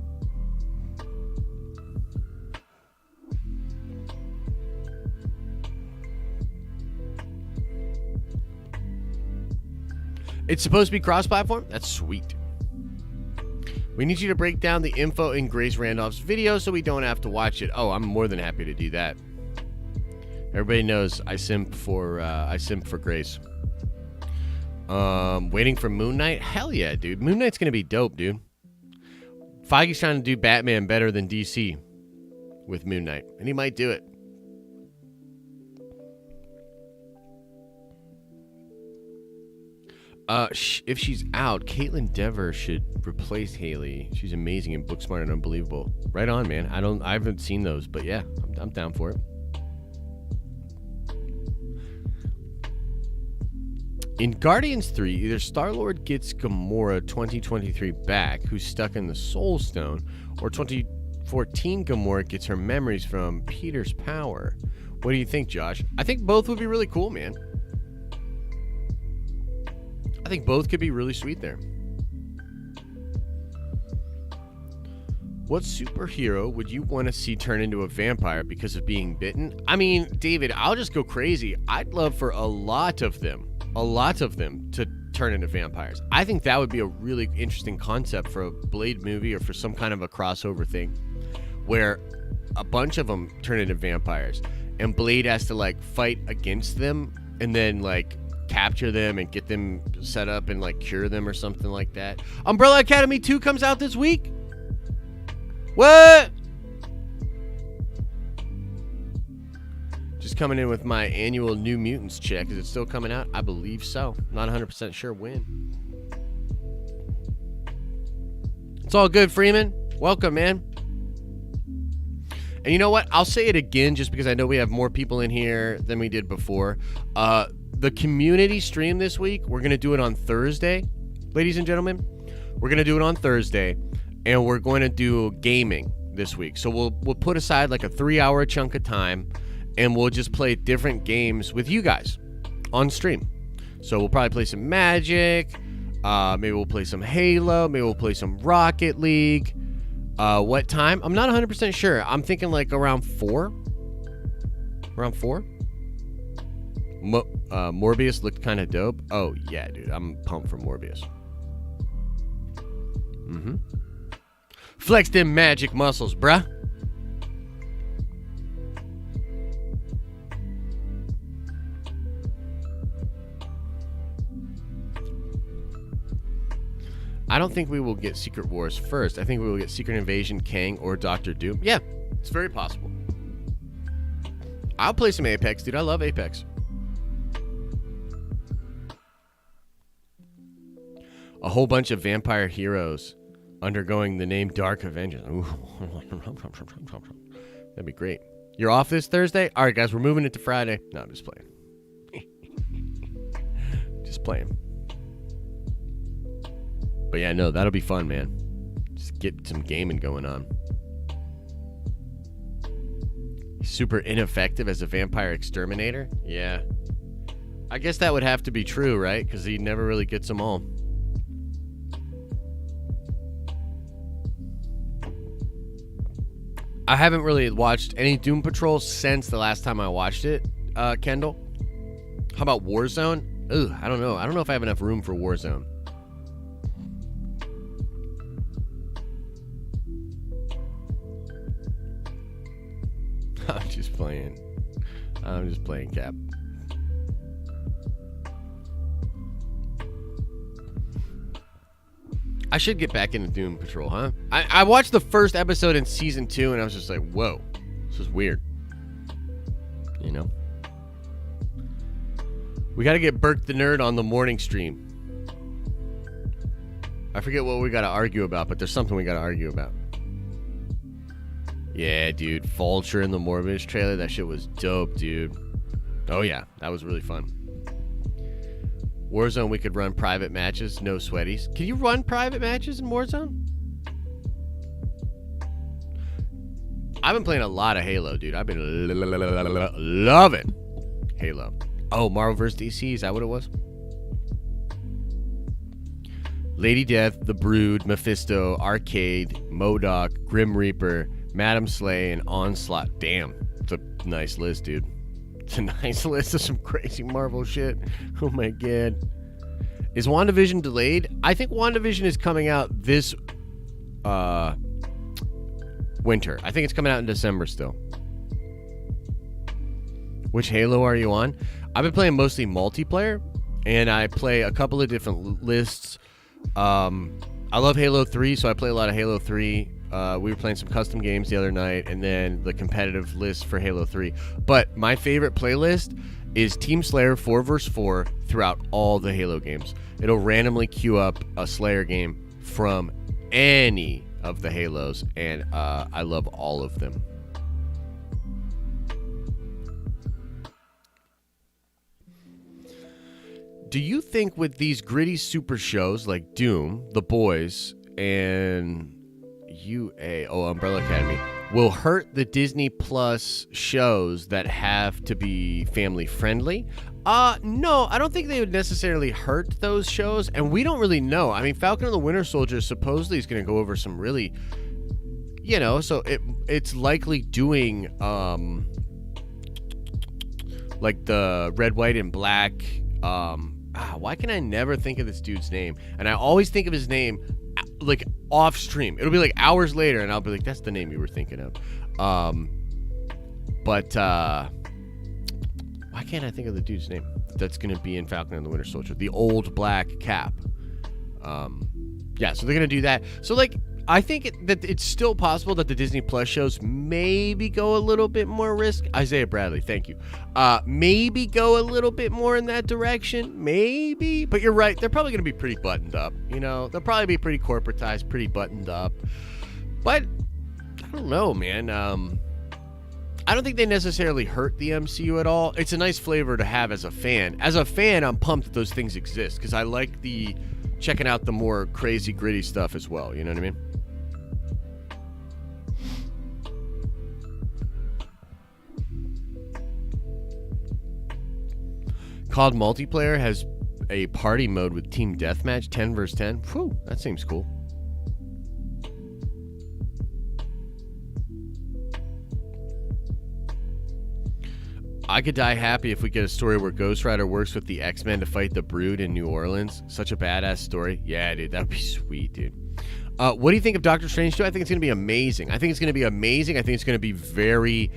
It's supposed to be cross-platform? That's sweet. We need you to break down the info in Grace Randolph's video so we don't have to watch it. Oh, I'm more than happy to do that. Everybody knows I simp for Grace. Waiting for Moon Knight? Hell yeah, dude. Moon Knight's gonna be dope, dude. Feige's trying to do Batman better than DC with Moon Knight, and he might do it. If she's out, Caitlin Dever should replace Haley. She's amazing and Booksmart and Unbelievable. Right on, man. I haven't seen those, but yeah, I'm down for it. In Guardians 3, either Star-Lord gets Gamora 2023 back, who's stuck in the Soul Stone, or 2014 Gamora gets her memories from Peter's power. What do you think, Josh? I think both would be really cool, man. I think both could be really sweet there. What superhero would you want to see turn into a vampire because of being bitten? I mean, David, I'll just go crazy. I'd love for a lot of them to turn into vampires. I think that would be a really interesting concept for a Blade movie or for some kind of a crossover thing where a bunch of them turn into vampires and Blade has to like fight against them and then like capture them and get them set up and like cure them or something like that. Umbrella Academy 2 comes out this week? What? Just coming in with my annual New Mutants check. Is it still coming out? I believe so. Not 100% sure when. It's all good, Freeman. Welcome, man. And you know what? I'll say it again just because I know we have more people in here than we did before. The community stream this week, we're going to do it on Thursday, ladies and gentlemen. We're going to do it on Thursday, and we're going to do gaming this week. So we'll put aside like a 3-hour chunk of time, and we'll just play different games with you guys on stream. So we'll probably play some Magic. Maybe we'll play some Halo. Maybe we'll play some Rocket League. What time? I'm not 100% sure. I'm thinking like around 4. Around 4? Morbius looked kind of dope. Oh, yeah, dude. I'm pumped for Morbius. Flex them magic muscles, bruh. I don't think we will get Secret Wars first. I think we will get Secret Invasion, Kang, or Doctor Doom. Yeah, it's very possible. I'll play some Apex, dude. I love Apex. A whole bunch of vampire heroes undergoing the name Dark Avengers. Ooh. That'd be great. You're off this Thursday? All right, guys, we're moving it to Friday. No, I'm just playing. Just playing. But yeah, no, that'll be fun, man. Just get some gaming going on. Super ineffective as a vampire exterminator? Yeah. I guess that would have to be true, right? Because he never really gets them all. I haven't really watched any Doom Patrol since the last time I watched it, Kendall. How about Warzone? Ugh, I don't know. I don't know if I have enough room for Warzone. I'm just playing. I'm just playing, Cap. I should get back into Doom Patrol, huh? I watched the first episode in season 2 and I was just like, whoa, this is weird. You know? We got to get Burke the Nerd on the morning stream. I forget what we got to argue about, but there's something we got to argue about. Yeah, dude. Vulture in the Morbius trailer. That shit was dope, dude. Oh, yeah. That was really fun. Warzone, we could run private matches. No sweaties. Can you run private matches in Warzone? I've been playing a lot of Halo, dude. I've been loving Halo. Oh, Marvel vs. DC, is that what it was? Lady Death, The Brood, Mephisto, Arcade, MODOK, Grim Reaper, Madam Slay, and Onslaught. Damn, it's a nice list, dude. It's a nice list of some crazy Marvel shit. Oh my god. Is WandaVision delayed? I think WandaVision is coming out this winter. I think it's coming out in December still. Which Halo are you on? I've been playing mostly multiplayer, and I play a couple of different lists. I love Halo 3, so I play a lot of Halo 3. We were playing some custom games the other night, and then the competitive list for Halo 3. But my favorite playlist is Team Slayer 4 vs 4 throughout all the Halo games. It'll randomly queue up a Slayer game from any of the Halos, and I love all of them. Do you think with these gritty super shows like Doom, The Boys, and Umbrella Academy, will hurt the Disney Plus shows that have to be family friendly? No, I don't think they would necessarily hurt those shows, and we don't really know. I mean, Falcon and the Winter Soldier supposedly is going to go over some really, so it's likely doing like the Red, White, and Black. Why can I never think of this dude's name? And I always think of his name like off stream. It'll be like hours later, and I'll be like, that's the name you were thinking of. But why can't I think of the dude's name that's going to be in Falcon and the Winter Soldier? The old black cap. Yeah, so they're going to do that. So, like, I think that it's still possible that the Disney Plus shows maybe go a little bit more risk. Isaiah Bradley, thank you. Maybe go a little bit more in that direction. Maybe. But you're right. They're probably going to be pretty buttoned up. They'll probably be pretty corporatized, pretty buttoned up. But I don't know, man. I don't think they necessarily hurt the MCU at all. It's a nice flavor to have as a fan. As a fan, I'm pumped that those things exist because I like checking out the more crazy, gritty stuff as well. You know what I mean? COD multiplayer has a party mode with team deathmatch, 10 versus 10. Whew, that seems cool. I could die happy if we get a story where Ghost Rider works with the X-Men to fight the Brood in New Orleans. Such a badass story. Yeah, dude, that would be sweet, dude. What do you think of Doctor Strange 2? I think it's going to be amazing. I think it's going to be very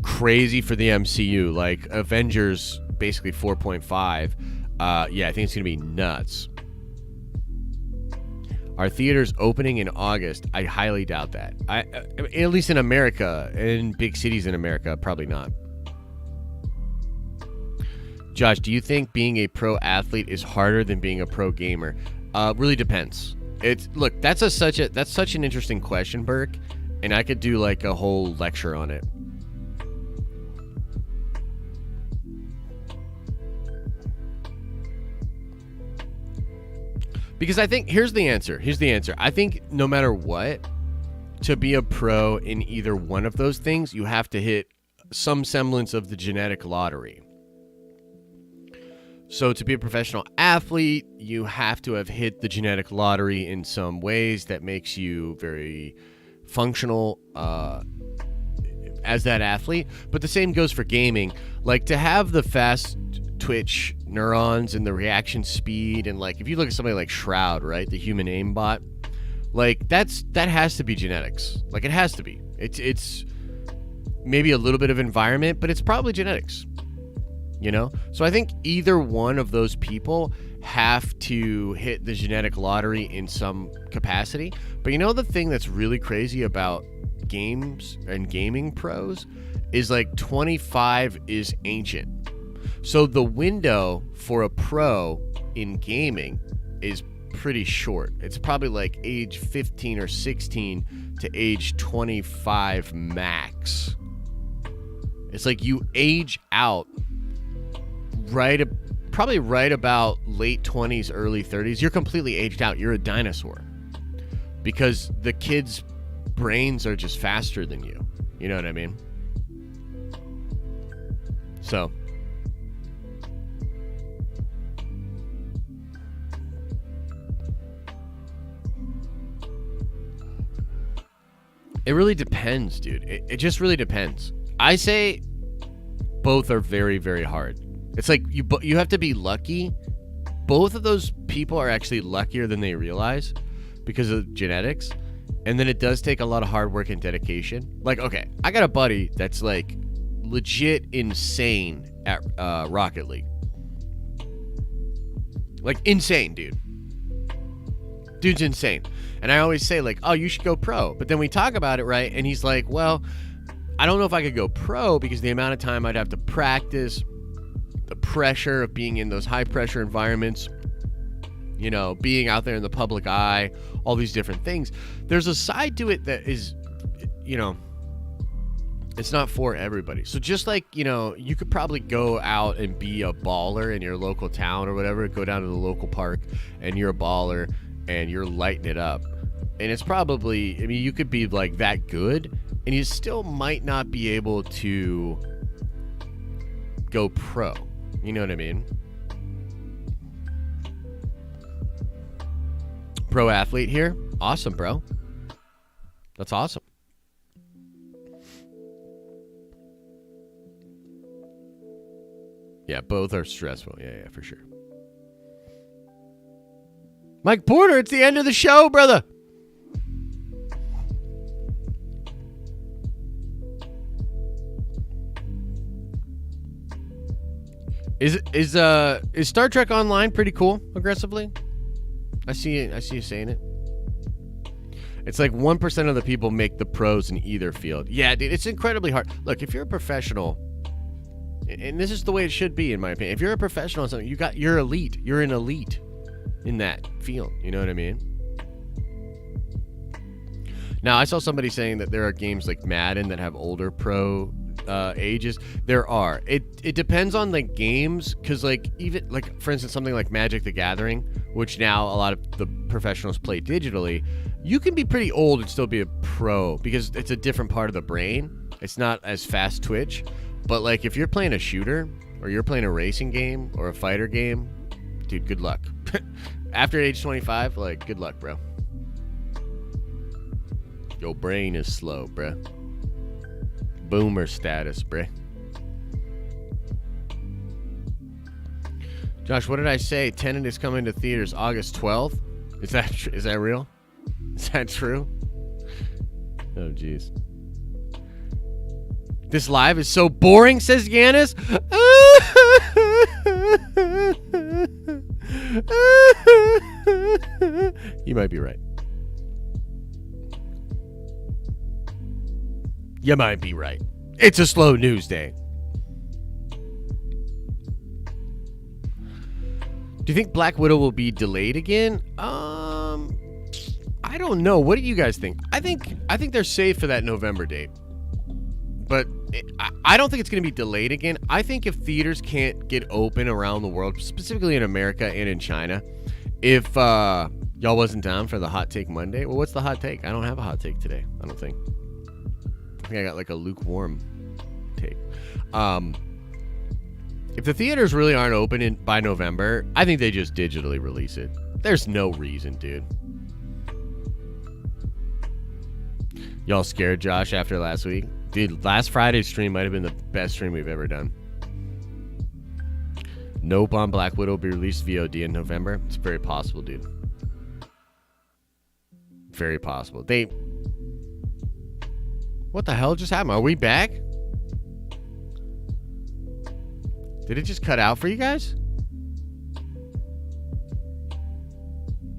crazy for the MCU. Like Avengers, basically 4.5. Yeah, I think it's going to be nuts. Are theaters opening in August? I highly doubt that. At least in America, in big cities in America, probably not. Josh, do you think being a pro athlete is harder than being a pro gamer? Really depends. That's such an interesting question, Burke, and I could do like a whole lecture on it. Because I think here's the answer. I think no matter what, to be a pro in either one of those things, you have to hit some semblance of the genetic lottery. So to be a professional athlete, you have to have hit the genetic lottery in some ways that makes you very functional as that athlete. But the same goes for gaming. Like to have the fast twitch neurons and the reaction speed, and like if you look at somebody like Shroud, right, the human aimbot, like that has to be genetics. Like it has to be. It's maybe a little bit of environment, but it's probably genetics. So I think either one of those people have to hit the genetic lottery in some capacity. But the thing that's really crazy about games and gaming pros is like 25 is ancient. So the window for a pro in gaming is pretty short. It's probably like age 15 or 16 to age 25 max. It's like you age out probably right about late 20s, early 30s. You're completely aged out. You're a dinosaur because the kids' brains are just faster than you. You know what I mean? So It really depends, dude. It just really depends. I say both are very, very hard. It's like you have to be lucky. Both of those people are actually luckier than they realize because of genetics. And then it does take a lot of hard work and dedication. Like, okay, I got a buddy that's like legit insane at Rocket League. Like insane, dude. Dude's insane. And I always say like, oh, you should go pro. But then we talk about it, right? And he's like, well, I don't know if I could go pro because the amount of time I'd have to practice, the pressure of being in those high pressure environments, you know, being out there in the public eye, all these different things. There's a side to it that is, you know, it's not for everybody. So just like, you know, you could probably go out and be a baller in your local town or whatever, go down to the local park and you're a baller and you're lighting it up. And it's probably, I mean, you could be like that good and you still might not be able to go pro. You know what I mean? Pro athlete here. Awesome, bro. That's awesome. Yeah, both are stressful. Yeah, for sure. Mike Porter, it's the end of the show, brother. Is Star Trek Online pretty cool aggressively? I see you saying it. It's like 1% of the people make the pros in either field. Yeah, dude, it's incredibly hard. Look, if you're a professional, and this is the way it should be in my opinion. If you're a professional in something, you're elite. You're an elite in that field. You know what I mean? Now, I saw somebody saying that there are games like Madden that have older pro ages. There are. It depends on the games, because like even like for instance something like Magic the Gathering, which now a lot of the professionals play digitally, you can be pretty old and still be a pro because it's a different part of the brain. It's not as fast twitch. But like if you're playing a shooter or you're playing a racing game or a fighter game, dude, good luck. After age 25, like good luck, bro. Your brain is slow, bruh. Boomer status, bruh. Josh, what did I say? Tenet is coming to theaters August 12th. Is that real? Is that true? Oh, jeez. This live is so boring, says Yanis. You might be right. You might be right. It's a slow news day. Do you think Black Widow will be delayed again? I don't know. What do you guys think? I think they're safe for that November date. But I don't think it's going to be delayed again. I think if theaters can't get open around the world, specifically in America and in China, if y'all wasn't down for the Hot Take Monday, well, what's the hot take? I don't have a hot take today, I don't think. I think I got like a lukewarm take. If the theaters really aren't open by November, I think they just digitally release it. There's no reason, dude. Y'all scared, Josh, after last week? Dude, last Friday's stream might have been the best stream we've ever done. Nope on Black Widow will be released VOD in November. It's very possible, dude. Very possible. What the hell just happened? Are we back? Did it just cut out for you guys?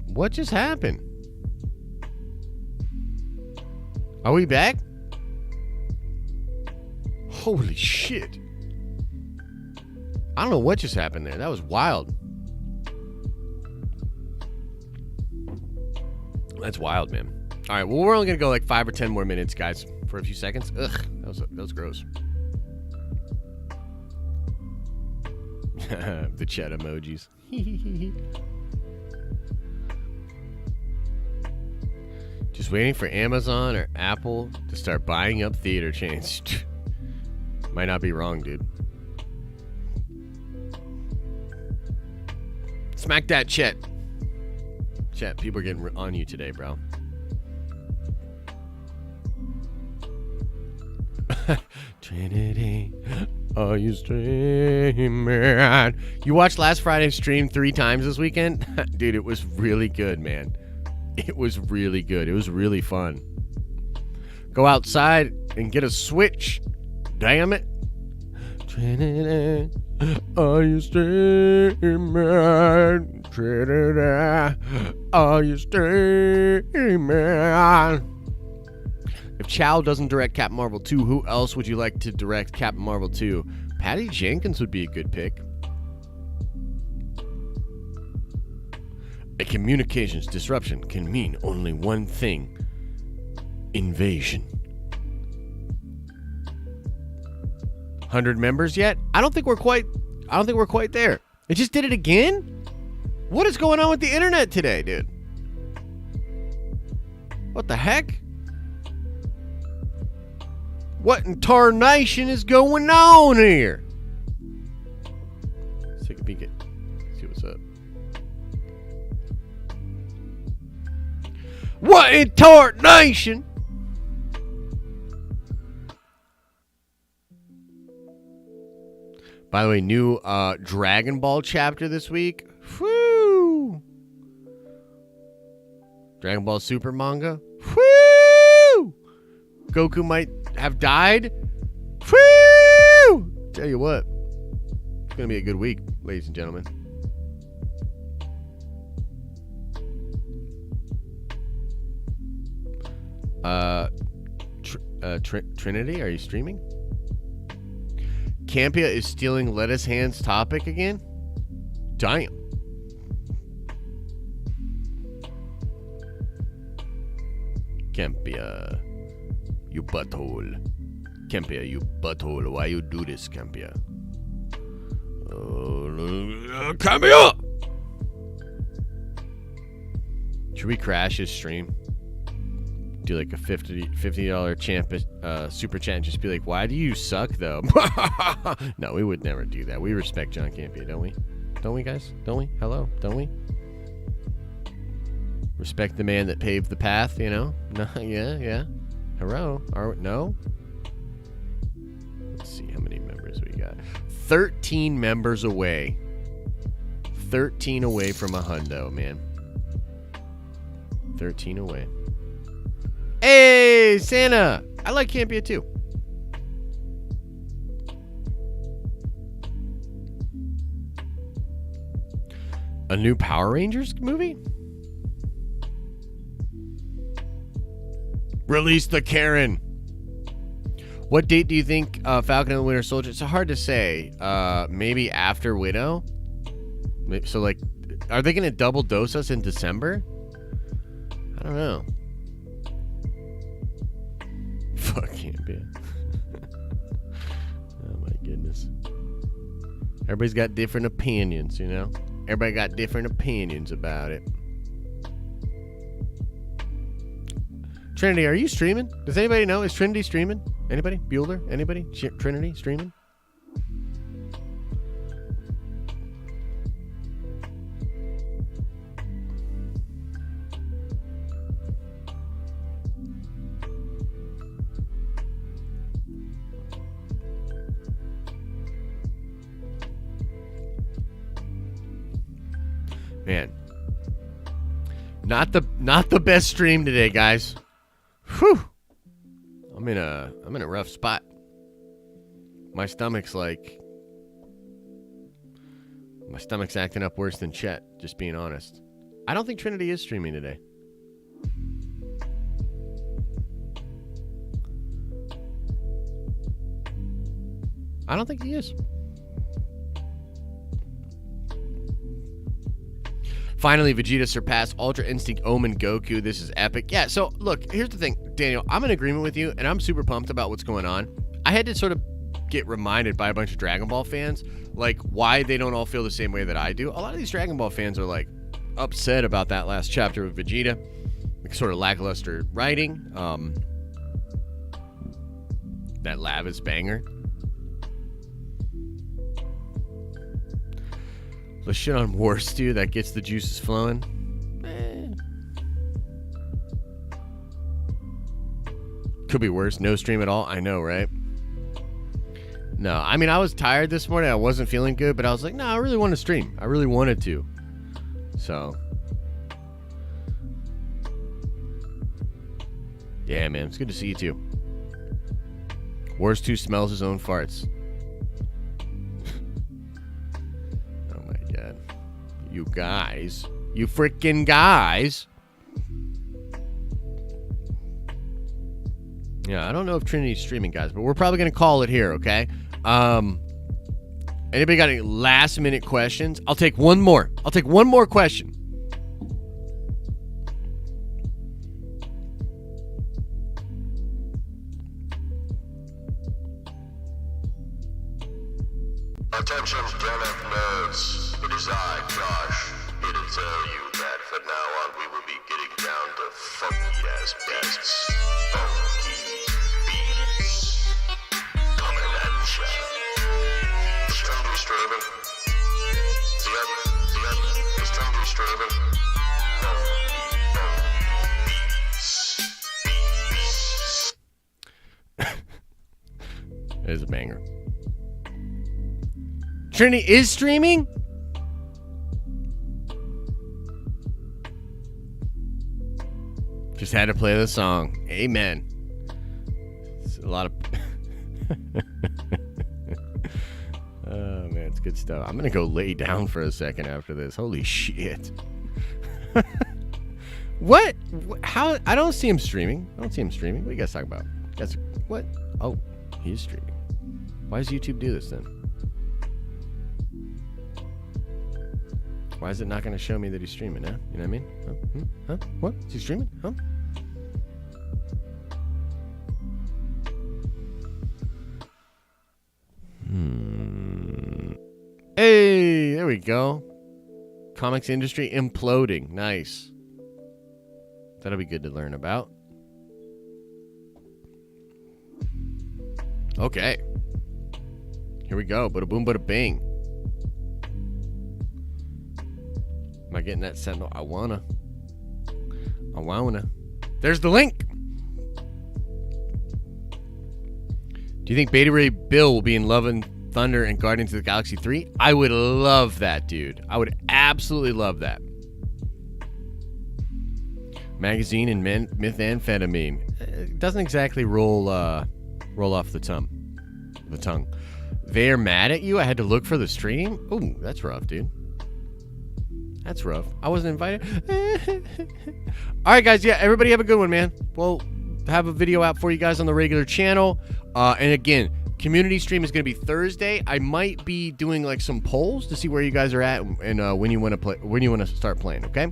What just happened? Are we back? Holy shit. I don't know what just happened there. That was wild. That's wild, man. All right, well, we're only going to go like 5 or 10 more minutes, guys, for a few seconds. Ugh, that was gross. The chat emojis. Just waiting for Amazon or Apple to start buying up theater chains. Might not be wrong, dude. Smack that chat. Chat, people are getting on you today, bro. Trinity, are you streaming? You watched last Friday's stream 3 times this weekend? Dude, it was really good, man. It was really good. It was really fun. Go outside and get a Switch. Damn it. Trinity, are you streaming? Trinity, are you streaming? If Chow doesn't direct Captain Marvel 2, who else would you like to direct Captain Marvel 2? Patty Jenkins would be a good pick. A communications disruption can mean only one thing. Invasion. 100 members yet? I don't think we're quite there. It just did it again? What is going on with the internet today, dude? What the heck? What in tarnation is going on here? Let's take a peek at. See what's up. What in tarnation? By the way, new Dragon Ball chapter this week. Woo! Dragon Ball Super manga. Woo! Goku might have died. Woo! Tell you what, it's gonna be a good week, ladies and gentlemen. Trinity, are you streaming? Campia is stealing Lettuce Hand's topic again? Damn. Campia, you butthole. Campia, you butthole. Why you do this, Campia? Campia! Should we crash his stream? Do like a $50 super chat and just be like, why do you suck though? No, we would never do that. We respect John Campia, don't we? Don't we, guys? Don't we? Hello? Don't we? Respect the man that paved the path, you know? No, yeah. Hello? No? Let's see how many members we got. 13 members away. 13 away from a hundo, man. 13 away. Hey, Santa! I like Campia too. A new Power Rangers movie? Release the Karen. What date do you think Falcon and Winter Soldier? It's hard to say. Maybe after Widow. So, like, are they going to double dose us in December? I don't know. Fuck Campia. Oh my goodness. Everybody's got different opinions, you know? Everybody got different opinions about it. Trinity, are you streaming? Does anybody know? Is Trinity streaming? Anybody? Bueller? Anybody? Trinity streaming? Man, not the best stream today, guys. Whew. I'm in a rough spot. My stomach's acting up worse than Chet, just being honest. I don't think Trinity is streaming today. I don't think he is. Finally, Vegeta surpassed Ultra Instinct Omen Goku. This is epic. Yeah, so look, here's the thing, Daniel. I'm in agreement with you, and I'm super pumped about what's going on. I had to sort of get reminded by a bunch of Dragon Ball fans, like, why they don't all feel the same way that I do. A lot of these Dragon Ball fans are, like, upset about that last chapter of Vegeta. Like, sort of lackluster writing. That Lavis banger. The shit on War Stew that gets the juices flowing. Could be worse. No stream at all. I know, right? No, I mean, I was tired this morning. I wasn't feeling good, but I was like, no, I really want to stream. I really wanted to. So, yeah, man, it's good to see you too. Worst 2 smells his own farts. Oh my God. You guys. You freaking guys. Yeah, I don't know if Trinity's streaming, guys, but we're probably going to call it here, okay? Anybody got any last-minute questions? I'll take one more. I'll take one more question. Attention, Janet nerds. It is I, Josh, here to tell you that from now on we will be getting down to funky-ass bests. Funky beats. Coming at ya. It's time to be streaming. See ya. It's time to be streaming. It is a banger. Trinity is streaming? Just had to play the song. Amen. It's a lot of... Oh, man, it's good stuff. I'm going to go lay down for a second after this. Holy shit. What? How? I don't see him streaming. What are you guys talking about? Guys, what? Oh, he's streaming. Why does YouTube do this then? Why is it not going to show me that he's streaming, huh? You know what I mean? Huh? What? Is he streaming? Huh? Hey, there we go. Comics industry imploding. Nice. That'll be good to learn about. Okay. Here we go. Bada boom, bada bing. Am I getting that Sentinel? I wanna. There's the link. Do you think Beta Ray Bill will be in Love and Thunder and Guardians of the Galaxy 3? I would love that, dude. I would absolutely love that. Magazine and methamphetamine. It doesn't exactly roll off the tongue. They're mad at you? I had to look for the stream? Ooh, that's rough, dude. That's rough. I wasn't invited. All right, guys. Yeah, everybody have a good one, man. We'll have a video out for you guys on the regular channel. And again, community stream is going to be Thursday. I might be doing like some polls to see where you guys are at and when you want to play, when you want to start playing. Okay.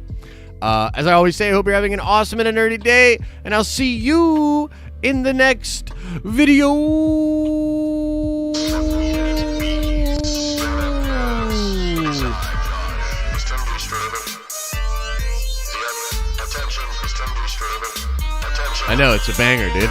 As I always say, I hope you're having an awesome and a nerdy day, and I'll see you in the next video. I know, it's a banger, dude.